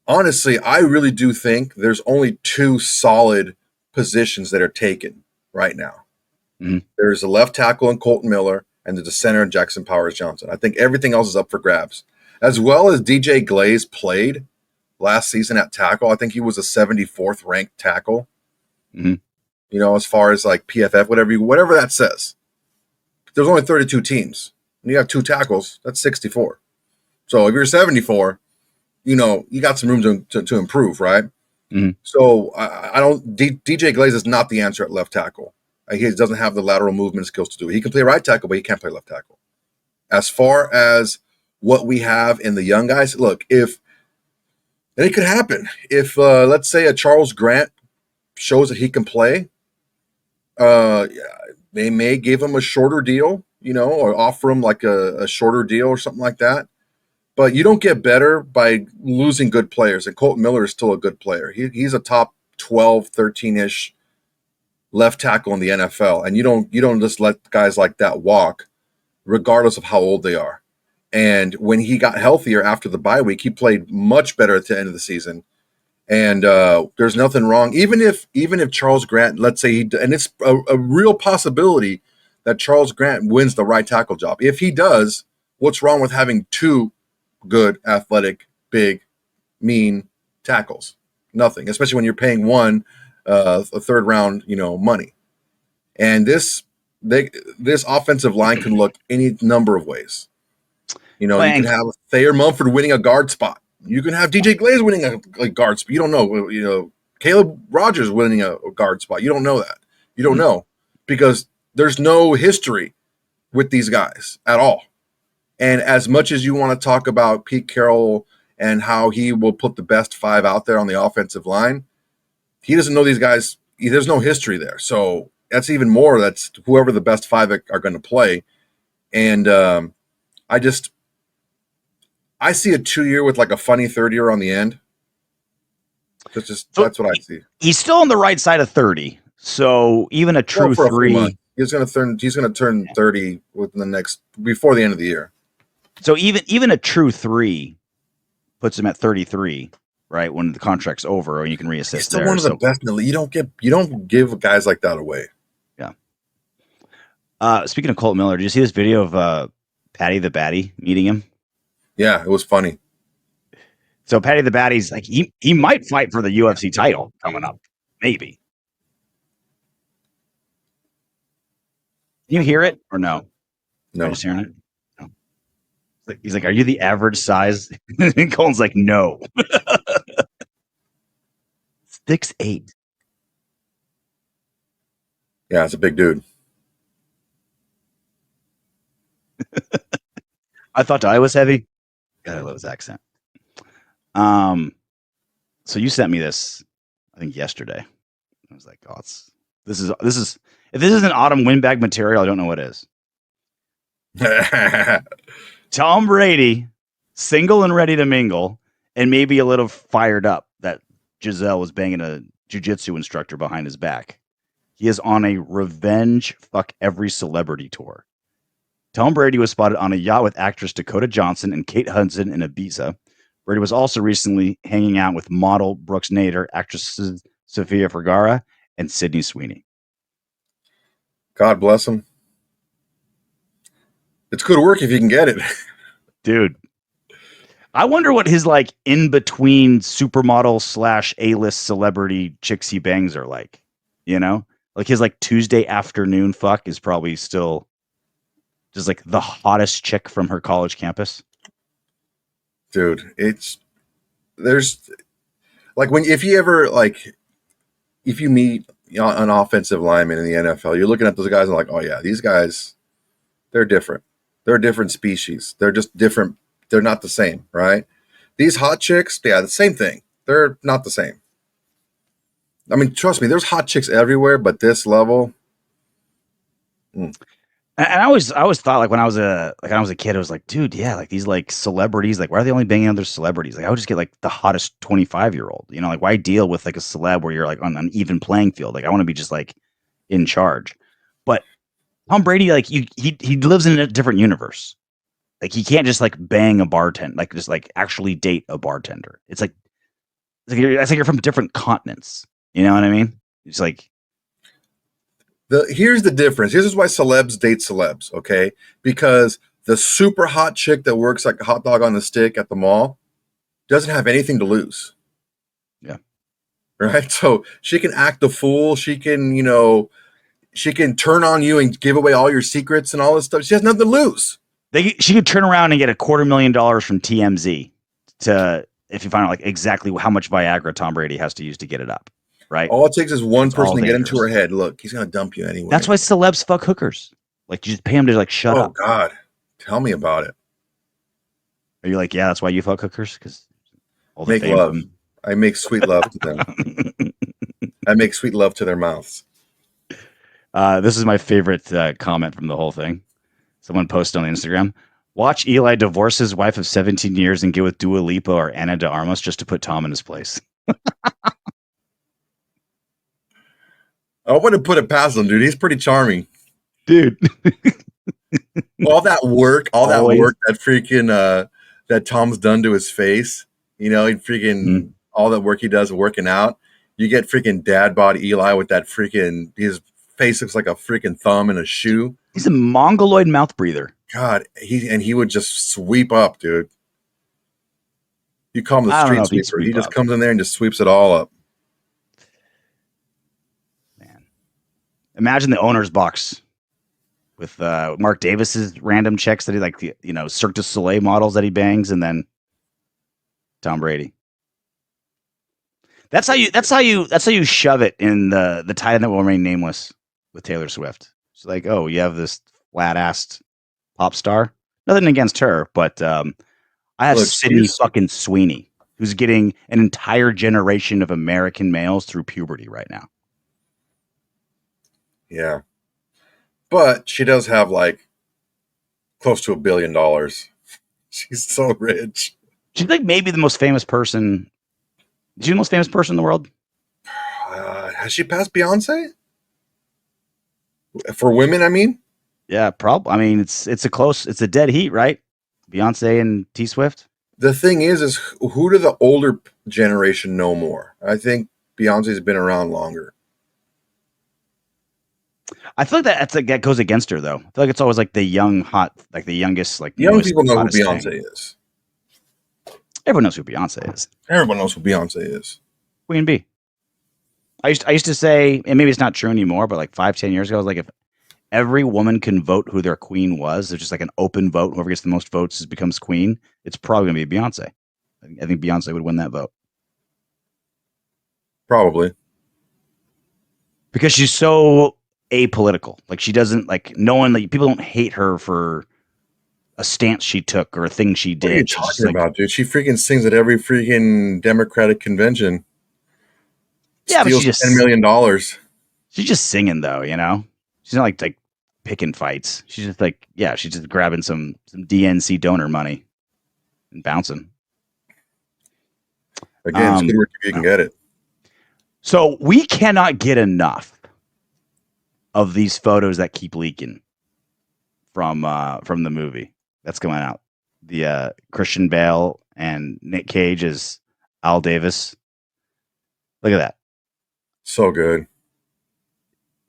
S2: Honestly, I really do think there's only 2 solid positions that are taken right now. Mm-hmm. There's a left tackle in Kolton Miller, and there's a center in Jackson Powers Johnson. I think everything else is up for grabs. As well as DJ Glaze played last season at tackle. I think he was a 74th ranked tackle. Mm-hmm. As far as like PFF, whatever that says. There's only 32 teams. And you have 2 tackles, that's 64. So if you're 74, you got some room to improve, right? Mm-hmm. So DJ Glaze is not the answer at left tackle. He doesn't have the lateral movement skills to do it. He can play right tackle, but he can't play left tackle. As far as what we have in the young guys, look, and it could happen. If, let's say, a Charles Grant shows that he can play, They may give him a shorter deal, or offer him like a shorter deal or something like that. But you don't get better by losing good players. And Kolton Miller is still a good player. He's a top 12, 13-ish left tackle in the NFL. And you don't just let guys like that walk, regardless of how old they are. And when he got healthier after the bye week, he played much better at the end of the season. And there's nothing wrong. Even if Charles Grant, let's say and it's a real possibility that Charles Grant wins the right tackle job. If he does, what's wrong with having two good, athletic, big, mean tackles? Nothing, especially when you're paying one a third round, money. And this offensive line can look any number of ways. You can have Thayer Mumford winning a guard spot. You can have DJ Glaze winning a guard spot. You don't know. Caleb Rogers winning a guard spot. You don't know that. You don't know because there's no history with these guys at all. And as much as you want to talk about Pete Carroll and how he will put the best five out there on the offensive line, he doesn't know these guys. There's no history there. So that's even more. That's whoever the best five are going to play. And I see a 2-year with like a funny third year on the end. That's what I see.
S1: He's still on the right side of 30. So even a true 3,
S2: he's going to turn 30 before the end of the year.
S1: So even a true 3 puts him at 33, right? When the contract's over, or you can reassess.
S2: He's still one of the best in the league. You don't give guys like that away.
S1: Yeah. Speaking of Kolton Miller, did you see this video of Patty the Baddie meeting him?
S2: Yeah, it was funny.
S1: So Patty the Baddie's like he might fight for the UFC title coming up, maybe. Can you hear it or no?
S2: No,
S1: I'm just hearing it. No. He's like, "Are you the average size?" And Colton's like, "No." 6'8".
S2: Yeah, it's a big dude.
S1: I thought I was heavy. God, I love his accent. So you sent me this, I think yesterday. I was like, "Oh, this is if this isn't Autumn Windbag material, I don't know what is." Tom Brady, single and ready to mingle, and maybe a little fired up that Giselle was banging a jiu-jitsu instructor behind his back. He is on a revenge fuck every celebrity tour. Tom Brady was spotted on a yacht with actress Dakota Johnson and Kate Hudson in Ibiza. Brady was also recently hanging out with model Brooks Nader, actresses Sofia Vergara, and Sydney Sweeney.
S2: God bless him. It's good work if you can get it.
S1: Dude. I wonder what his like in-between supermodel / A-list celebrity chicks he bangs are like. Like his like Tuesday afternoon fuck is probably still just like the hottest chick from her college campus.
S2: Dude, there's like if you meet an offensive lineman in the NFL, you're looking at those guys and like, oh yeah, these guys, they're different. They're a different species. They're just different. They're not the same, right? These hot chicks, yeah, the same thing. They're not the same. I mean, trust me, there's hot chicks everywhere, but this level.
S1: And I always thought like when I was a kid, I was like, dude, yeah, like these like celebrities, like why are they only banging other celebrities? Like I would just get like the hottest 25-year-old, like why deal with like a celeb where you're like on an even playing field? Like I want to be just like in charge. But Tom Brady, like he lives in a different universe. Like he can't just like bang a bartender, like just like actually date a bartender. It's like you're from different continents. You know what I mean? It's like
S2: here's the difference. This is why celebs date celebs, okay? Because the super hot chick that works like a hot dog on the stick at the mall doesn't have anything to lose.
S1: Yeah.
S2: Right? So she can act the fool. She can, she can turn on you and give away all your secrets and all this stuff. She has nothing to lose.
S1: She could turn around and get $250,000 from TMZ if you find out like exactly how much Viagra Tom Brady has to use to get it up. Right.
S2: All it takes is one person to get into her head. Look, he's gonna dump you anyway.
S1: That's why celebs fuck hookers. Like you just pay them to like shut up.
S2: Oh God, tell me about it.
S1: Are you like, yeah, that's why you fuck hookers? Because
S2: make love. I make sweet love to them. I make sweet love to their mouths.
S1: This is my favorite comment from the whole thing. Someone posted on Instagram. Watch Eli divorce his wife of 17 years and get with Dua Lipa or Ana de Armas just to put Tom in his place.
S2: I wouldn't put it past him, dude. He's pretty charming.
S1: Dude.
S2: all that work that freaking that Tom's done to his face. He freaking all that work he does working out. You get freaking dad bod Eli with that freaking his face looks like a freaking thumb in a shoe.
S1: He's a mongoloid mouth breather.
S2: God, he would just sweep up, dude. You call him the street sweeper. He just comes in there and just sweeps it all up.
S1: Man, imagine the owner's box with Mark Davis's random checks that he Cirque du Soleil models that he bangs, and then Tom Brady. That's how you shove it in the title that will remain nameless with Taylor Swift. She's like, oh, you have this flat-assed pop star. Nothing against her, but I have Sydney fucking Sweeney, who's getting an entire generation of American males through puberty right now.
S2: Yeah. But she does have close to $1 billion. She's so rich.
S1: She's maybe the most famous person. Is she the most famous person in the world?
S2: Has she passed Beyonce? For women, I mean?
S1: Yeah, probably. I mean, it's a dead heat, right? Beyonce and T Swift.
S2: The thing is who do the older generation know more? I think Beyonce's been around longer.
S1: I feel like that goes against her, though. I feel like it's always the young, hot, the youngest,
S2: young people know who Beyonce is.
S1: Everyone knows who Beyonce is.
S2: Everyone knows who Beyonce is.
S1: Queen Bee. I used to say, and maybe it's not true anymore, but 5-10 years ago, I was if every woman can vote who their queen was, there's just an open vote. Whoever gets the most votes becomes queen. It's probably going to be Beyonce. I think Beyonce would win that vote.
S2: Probably.
S1: Because she's so apolitical. She doesn't no one people don't hate her for a stance she took or a thing she did.
S2: What are you talking about, dude? She freaking sings at every freaking Democratic convention.
S1: Yeah, but she's just
S2: $10 million.
S1: She's just singing though, She's not like picking fights. She's just she's just grabbing some DNC donor money and bouncing.
S2: Again, it's good work if you can get it.
S1: So we cannot get enough of these photos that keep leaking from the movie that's coming out. The Christian Bale and Nick Cage as Al Davis. Look at that.
S2: So good.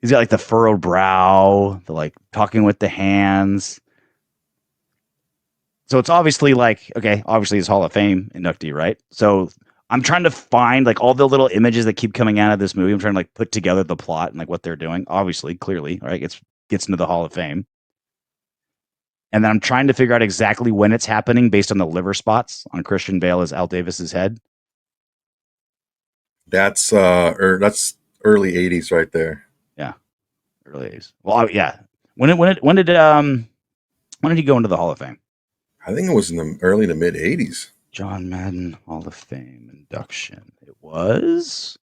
S1: He's got the furrowed brow, the talking with the hands. So it's obviously obviously he's Hall of Fame inductee, right? So I'm trying to find all the little images that keep coming out of this movie. I'm trying to put together the plot and what they're doing. Obviously, clearly, right? Gets into the Hall of Fame. And then I'm trying to figure out exactly when it's happening based on the liver spots on Christian Bale as Al Davis's head.
S2: That's early 80s right there.
S1: Yeah. Early 80s. Well, yeah. When did he go into the Hall of Fame?
S2: I think it was in the early to mid 80s.
S1: John Madden Hall of Fame induction. It was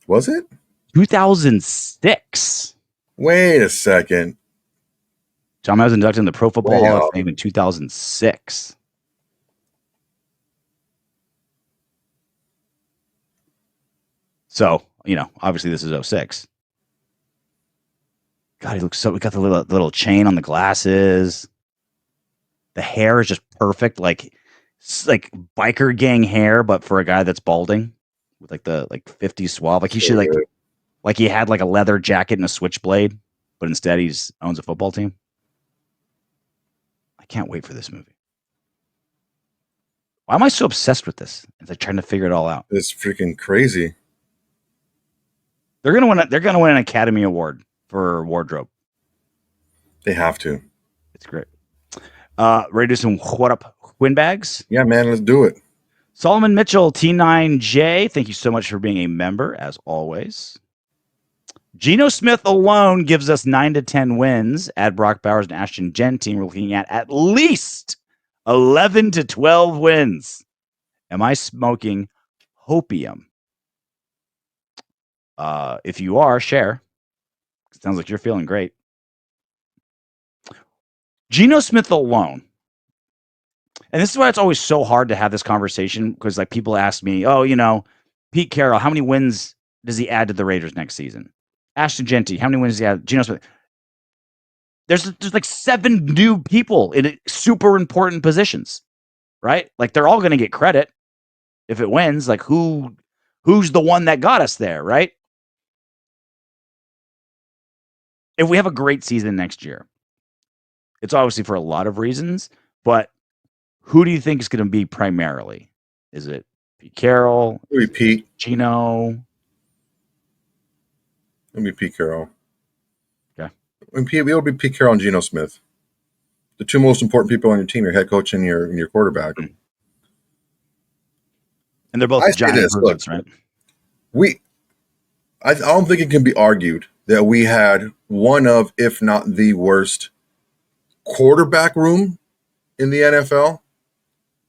S2: it
S1: 2006?
S2: Wait a second.
S1: John Madden was inducted in the Pro Football Hall of Fame in 2006. So, obviously this is 06. God, he looks so. We got the little chain on the glasses. The hair is just perfect, it's biker gang hair, but for a guy that's balding with the 50s suave. He should he had a leather jacket and a switchblade, but instead owns a football team. I can't wait for this movie. Why am I so obsessed with this? It's trying to figure it all out.
S2: It's freaking crazy.
S1: They're gonna win an Academy Award for wardrobe.
S2: They have to.
S1: It's great. Ready to do some what up windbags?
S2: Yeah, man, let's do it.
S1: Solomon Mitchell, T9J, thank you so much for being a member, as always. Geno Smith alone gives us 9 to 10 wins. Add Brock Bowers and Ashton Jenty, we're looking at least 11 to 12 wins. Am I smoking hopium? If you are, share. Sounds like you're feeling great. Geno Smith alone. And this is why it's always so hard to have this conversation, because like people ask me, oh, Pete Carroll, how many wins does he add to the Raiders next season? Ashton Jenty, how many wins does he add? Geno Smith. There's like 7 new people in super important positions, right? Like they're all going to get credit if it wins. Like who's the one that got us there, right? If we have a great season next year, it's obviously for a lot of reasons, but who do you think is going to be primarily? Is it Pete Carroll?
S2: Maybe Pete.
S1: Geno?
S2: Maybe Pete Carroll.
S1: Okay.
S2: It'll be Pete Carroll and Geno Smith. The 2 most important people on your team, your head coach and your quarterback.
S1: Mm-hmm. And they're both giant improvements, right?
S2: I don't think it can be argued that we had one of, if not the worst, quarterback room in the NFL,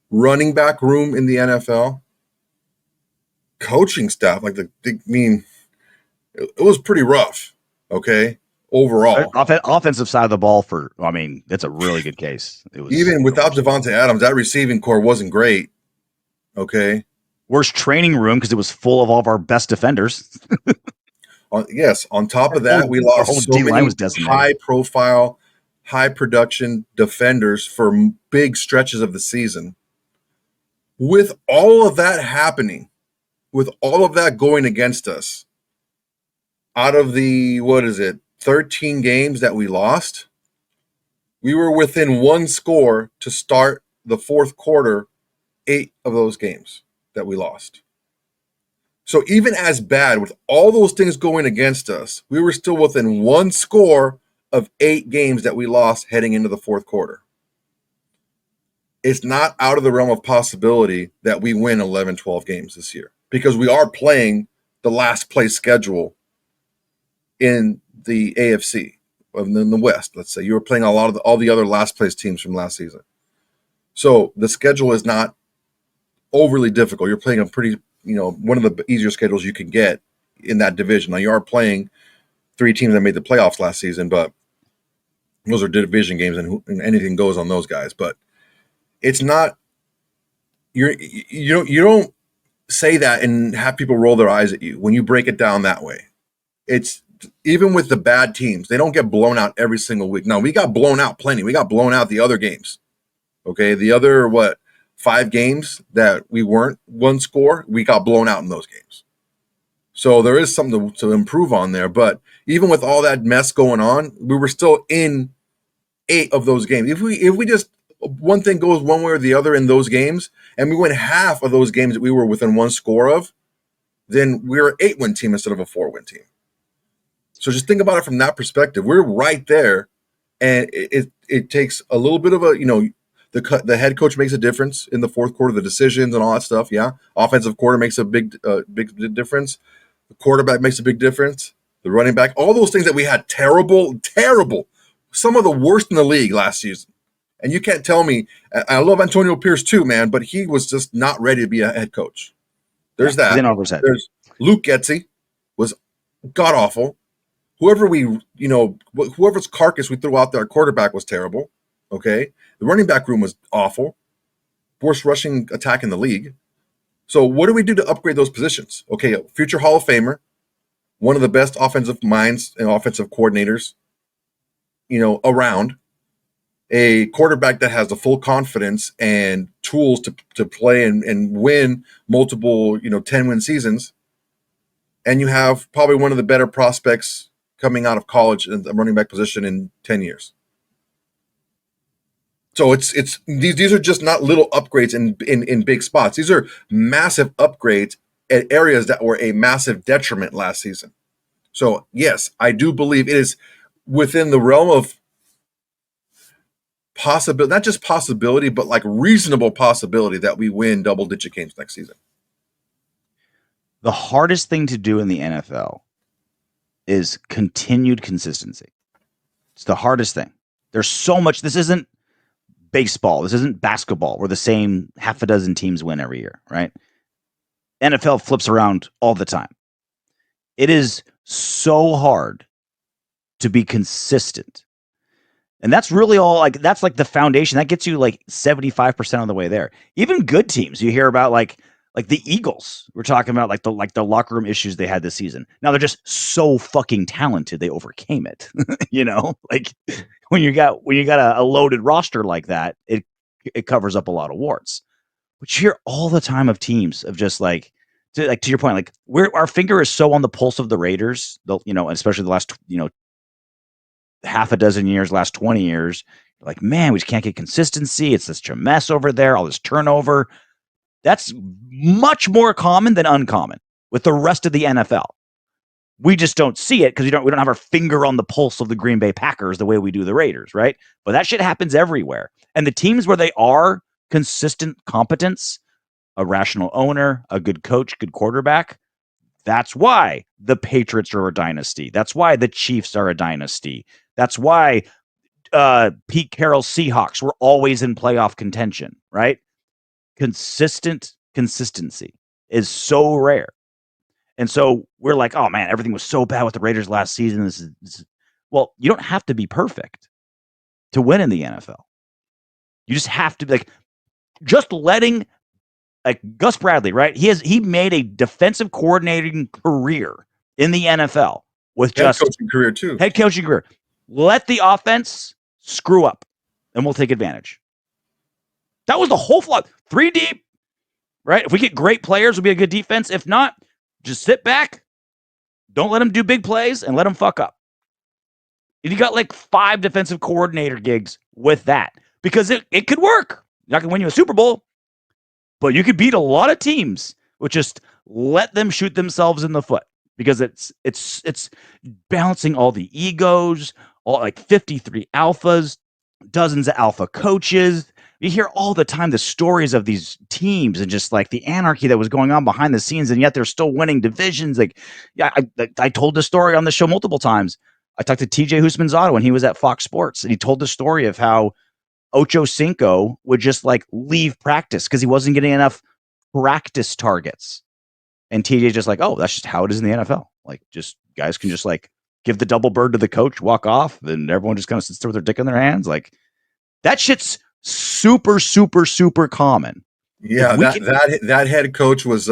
S2: running back room in the NFL, coaching staff. It was pretty rough, okay, overall.
S1: Offensive side of the ball that's a really good case.
S2: Even without Devontae Adams, that receiving core wasn't great, okay?
S1: Worst training room because it was full of all of our best defenders.
S2: On top of that, we lost so many high-profile, high-production defenders for big stretches of the season. With all of that happening, with all of that going against us, out of the, 13 games that we lost, we were within 1 score to start the fourth quarter, 8 of those games that we lost. So even as bad, with all those things going against us, we were still within 1 score of 8 games that we lost heading into the fourth quarter. It's not out of the realm of possibility that we win 11, 12 games this year, because we are playing the last place schedule in the AFC, in the West. Let's say you were playing all the other last place teams from last season. So the schedule is not overly difficult. You're playing a pretty, one of the easier schedules you can get in that division. Now you are playing 3 teams that made the playoffs last season, but those are division games and anything goes on those guys. But it's not, you don't say that and have people roll their eyes at you when you break it down that way. It's even with the bad teams, they don't get blown out every single week. Now we got blown out plenty. We got blown out the other games. Okay. The other, 5 games that we weren't 1 score, we got blown out in those games. So there is something to improve on there. But even with all that mess going on, we were still in 8 of those games. If we just, one thing goes one way or the other in those games, and we win half of those games that we were within 1 score of, then we're an 8-win team instead of a 4-win team. So just think about it from that perspective. We're right there, and it takes a little bit of a, the head coach makes a difference in the fourth quarter, the decisions and all that stuff. Yeah, offensive quarter makes a big difference. The quarterback makes a big difference. The running back, all those things that we had terrible, some of the worst in the league last season. And you can't tell me, I love Antonio Pierce too, man, but he was just not ready to be a head coach. There's that. There's Luke Getsy was god awful. Whoever's carcass we threw out there, our quarterback was terrible. Okay. The running back room was awful. Worst rushing attack in the league. So what do we do to upgrade those positions? Okay. A future Hall of Famer, one of the best offensive minds and offensive coordinators, around. A quarterback that has the full confidence and tools to play and win multiple, 10-win seasons. And you have probably one of the better prospects coming out of college in the running back position in 10 years. So these are just not little upgrades in big spots. These are massive upgrades at areas that were a massive detriment last season. So yes, I do believe it is within the realm of possibility, not just possibility, but like reasonable possibility that we win double-digit games next season.
S1: The hardest thing to do in the NFL is continued consistency. It's the hardest thing. There's so much. This isn't baseball. This isn't basketball where the same half a dozen teams win every year, right? NFL flips around all the time. It is so hard to be consistent. And that's really all, like, that's like the foundation. That gets you like 75% of the way there. Even good teams, you hear about like the Eagles. We're talking about like the locker room issues they had this season. Now they're just so fucking talented, they overcame it. You know, like when you got a loaded roster like that, it covers up a lot of warts. But you hear all the time of teams of just like to your point, like our finger is so on the pulse of the Raiders, you know, especially the last, you know, half a dozen years, last 20 years, like, man, we just can't get consistency. It's such a mess over there, all this turnover. That's much more common than uncommon with the rest of the NFL. We just don't see it because we don't have our finger on the pulse of the Green Bay Packers the way we do the Raiders, right? But that shit happens everywhere. And the teams where they are consistent competence, a rational owner, a good coach, good quarterback, that's why the Patriots are a dynasty. That's why the Chiefs are a dynasty. That's why Pete Carroll's Seahawks were always in playoff contention, right? Consistency is so rare. And so we're like, oh man, everything was so bad with the Raiders last season. This is well, you don't have to be perfect to win in the NFL. You just have to be like, just letting, like Gus Bradley, right? He made a defensive coordinating career in the NFL with just head coaching career. Let the offense screw up, and we'll take advantage. That was the whole flock. 3 deep, right? If we get great players, we'll be a good defense. If not, just sit back. Don't let them do big plays and let them fuck up. And you got like 5 defensive coordinator gigs with that because it could work. Not going to win you a Super Bowl, but you could beat a lot of teams with just let them shoot themselves in the foot because it's balancing all the egos, all like 53 alphas, dozens of alpha coaches. You hear all the time the stories of these teams and just like the anarchy that was going on behind the scenes, and yet they're still winning divisions. Like, yeah, I told this story on the show multiple times. I talked to TJ Husmanzada when he was at Fox Sports, and he told the story of how Ocho Cinco would just like leave practice because he wasn't getting enough practice targets. And TJ just like, oh, that's just how it is in the NFL. Like, just guys can just like give the double bird to the coach, walk off, and everyone just kind of sits there with their dick in their hands. Like, that shit's super, super, super common.
S2: Yeah, that head coach was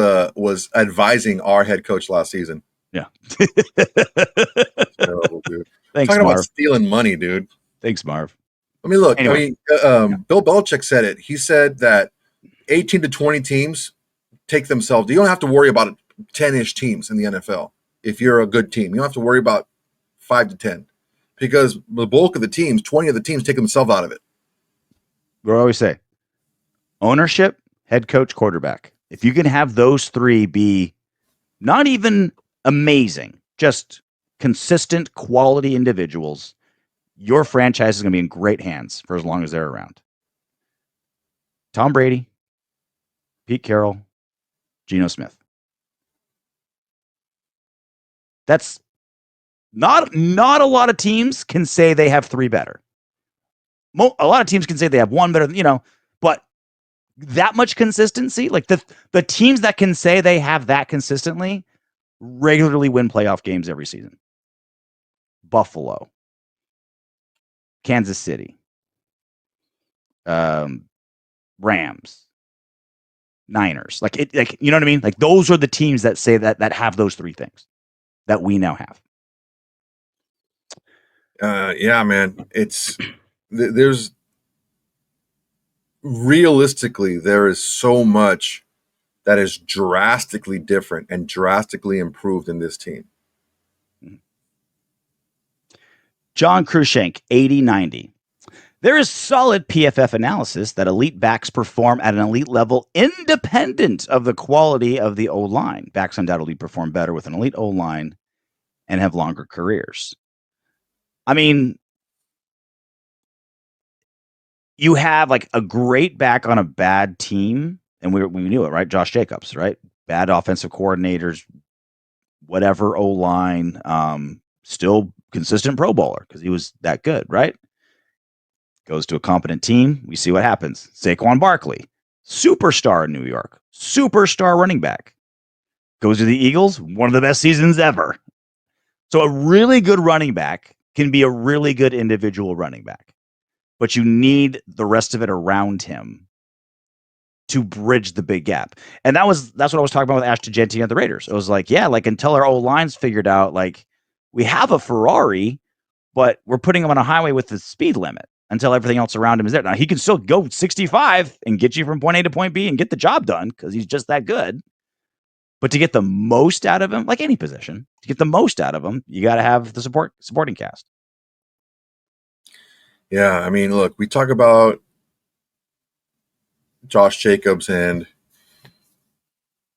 S2: advising our head coach last season.
S1: Yeah.
S2: Terrible, dude.
S1: Thanks,
S2: Talking
S1: Marv.
S2: about stealing money, dude.
S1: Thanks, Marv.
S2: I mean, look, anyway. Bill Belichick said it. He said that 18 to 20 teams take themselves. You don't have to worry about 10-ish teams in the NFL. If you're a good team, you don't have to worry about 5 to 10 because the bulk of the teams, 20 of the teams take themselves out of it.
S1: We always say ownership, head coach, quarterback. If you can have those 3 be not even amazing, just consistent quality individuals, your franchise is going to be in great hands for as long as they're around. Tom Brady, Pete Carroll, Geno Smith. That's not a lot of teams can say they have 3 better. A lot of teams can say they have 1 better, you know, but that much consistency, like the teams that can say they have that consistently regularly win playoff games every season. Buffalo, Kansas City, Rams, Niners, like you know what I mean? Like those are the teams that say that have those 3 things that we now have.
S2: Yeah, man, there's realistically there is so much that is drastically different and drastically improved in this team.
S1: John Cruikshank, 80-90. There is solid PFF analysis that elite backs perform at an elite level independent of the quality of the O-line. Backs undoubtedly perform better with an elite O-line and have longer careers. I mean, you have like a great back on a bad team, and we knew it, right? Josh Jacobs, right? Bad offensive coordinators, whatever O-line, still consistent Pro Bowler because he was that good, right? Goes to a competent team. We see what happens. Saquon Barkley, superstar in New York, superstar running back. Goes to the Eagles, one of the best seasons ever. So a really good running back can be a really good individual running back, but you need the rest of it around him to bridge the big gap. And that's what I was talking about with Ashton Jenty and the Raiders. It was like, yeah, like until our O-line's figured out, like we have a Ferrari, but we're putting him on a highway with the speed limit until everything else around him is there. Now he can still go 65 and get you from point A to point B and get the job done because he's just that good. But to get the most out of him, like any position, to get the most out of him, you got to have the supporting cast.
S2: Yeah, I mean, look, we talk about Josh Jacobs, and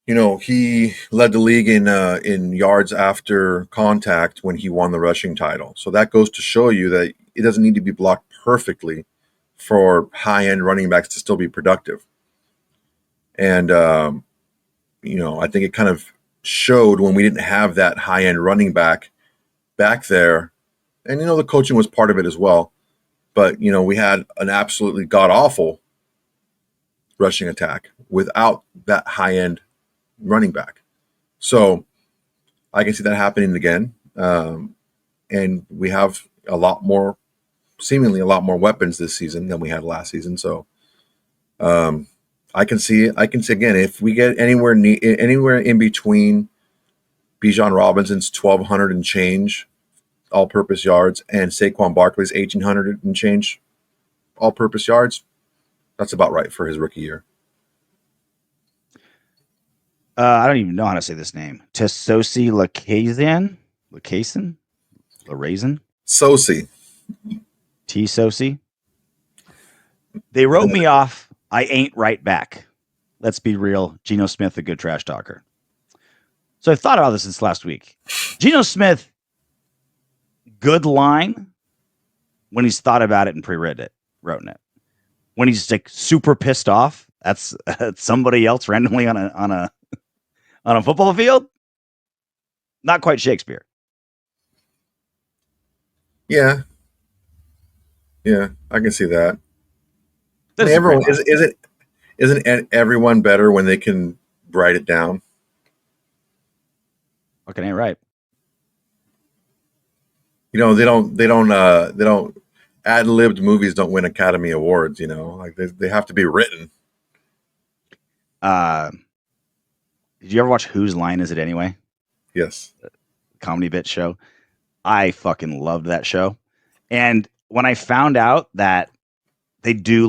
S2: he led the league in yards after contact when he won the rushing title. So that goes to show you that it doesn't need to be blocked perfectly for high-end running backs to still be productive. And I think it kind of showed when we didn't have that high-end running back there. And, the coaching was part of it as well. But, we had an absolutely god-awful rushing attack without that high-end running back. So I can see that happening again. And we have seemingly a lot more weapons this season than we had last season. So I can see again, if we get anywhere in between Bijan Robinson's 1,200 and change all-purpose yards and Saquon Barkley's 1,800 and change all-purpose yards, that's about right for his rookie year.
S1: I don't even know how to say this name. Tesosi Lakazian?
S2: Sosi.
S1: T-Sosi. They wrote me off. I ain't right back. Let's be real. Geno Smith, a good trash talker. So I thought about this since last week. Geno Smith, good line when he's thought about it and pre-written it. When he's like super pissed off, that's somebody else randomly on a football field. Not quite Shakespeare.
S2: Yeah, I can see that. I mean, everyone isn't everyone better when they can write it down?
S1: Fucking ain't right.
S2: They don't ad-libbed movies don't win Academy Awards, like they have to be written.
S1: Did you ever watch Whose Line Is It Anyway?
S2: Yes.
S1: Comedy bit show. I fucking loved that show. And when I found out that they do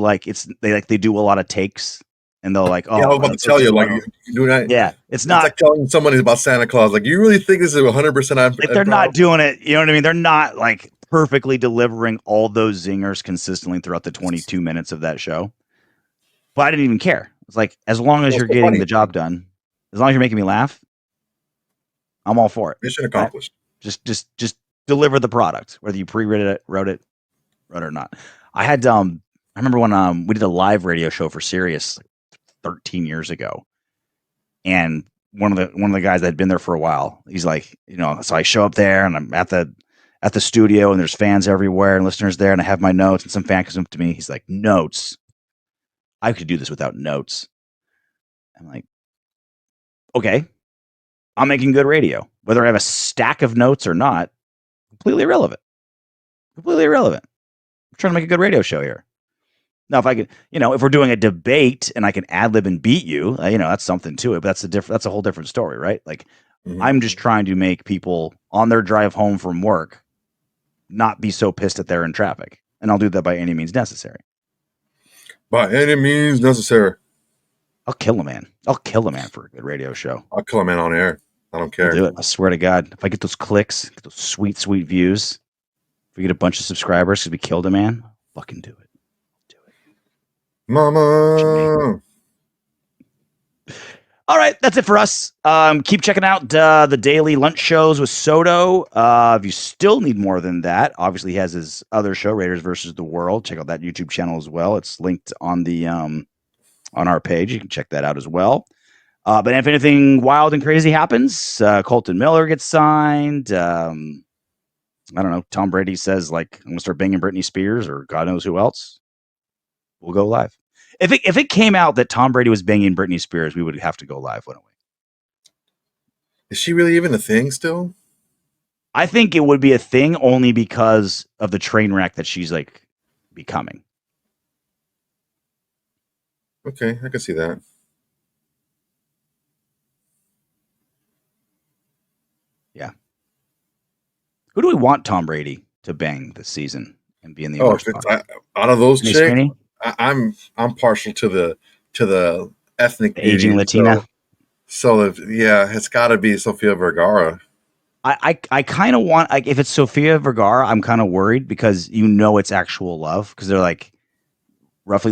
S1: they do a lot of takes and they'll like,
S2: I was about to tell you, like, you do that.
S1: Yeah, it's not
S2: like telling somebody about Santa Claus. Like, you really think this is 100%?
S1: Like they're not doing it. You know what I mean? They're not like perfectly delivering all those zingers consistently throughout the 22 minutes of that show. But I didn't even care. It's like, as long as you're getting the job done, as long as you're making me laugh, I'm all for it.
S2: Mission accomplished.
S1: Right? Just deliver the product, whether you wrote it or not. I had I remember when we did a live radio show for Sirius like 13 years ago, and one of the guys that had been there for a while, he's like, so I show up there and I'm at the studio and there's fans everywhere and listeners there, and I have my notes, and some fan comes up to me. He's like, notes? I could do this without notes. I'm like, okay, I'm making good radio. Whether I have a stack of notes or not, completely irrelevant. Completely irrelevant. I'm trying to make a good radio show here. Now, if I could, if we're doing a debate and I can ad lib and beat you, that's something to it. But that's a whole different story, right? Like, I'm just trying to make people on their drive home from work not be so pissed that they're in traffic, and I'll do that by any means necessary.
S2: By any means necessary.
S1: I'll kill a man. I'll kill a man for a good radio show.
S2: I'll kill a man on air. I don't care.
S1: I'll do it. I swear to God. If I get those clicks, get those sweet, sweet views, if we get a bunch of subscribers because we killed a man, I'll fucking do it.
S2: Mama.
S1: All right, that's it for us. Keep checking out the daily lunch shows with Soto. If you still need more than that, obviously he has his other show, Raiders versus the World. Check out that YouTube channel as well. It's linked on the on our page. You can check that out as well. But if anything wild and crazy happens, Kolton Miller gets signed. I don't know. Tom Brady says, like, I'm gonna start banging Britney Spears or God knows who else. We'll go live. If it came out that Tom Brady was banging Britney Spears, we would have to go live, wouldn't we?
S2: Is she really even a thing still?
S1: I think it would be a thing only because of the train wreck that she's like becoming.
S2: Okay, I can see that.
S1: Yeah. Who do we want Tom Brady to bang this season and be in the owner's box?
S2: Out of those chicks,
S1: Sweeney?
S2: I'm partial to the ethnic
S1: The
S2: beauty.
S1: aging Latina.
S2: So yeah, it's got to be Sofia Vergara.
S1: I kind of want, like, if it's Sofia Vergara, I'm kind of worried because it's actual love because they're like roughly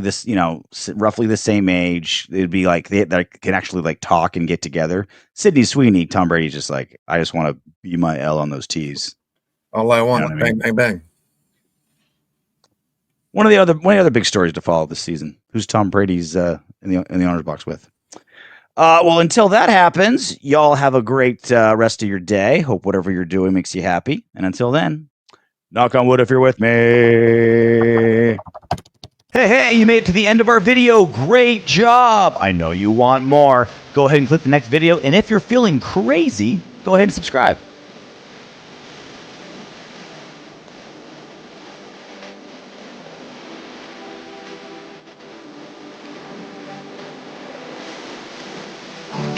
S1: roughly the same age. It'd be like they can actually like talk and get together. Sydney Sweeney, Tom Brady's just like, I just want to be my L on those T's.
S2: All I want,
S1: You know what I
S2: bang,
S1: mean?
S2: bang, bang.
S1: One of the other big stories to follow this season. Who's Tom Brady's in the owner's box with? Well, until that happens, y'all have a great rest of your day. Hope whatever you're doing makes you happy. And until then, knock on wood if you're with me. Hey, you made it to the end of our video. Great job. I know you want more. Go ahead and click the next video. And if you're feeling crazy, go ahead and subscribe.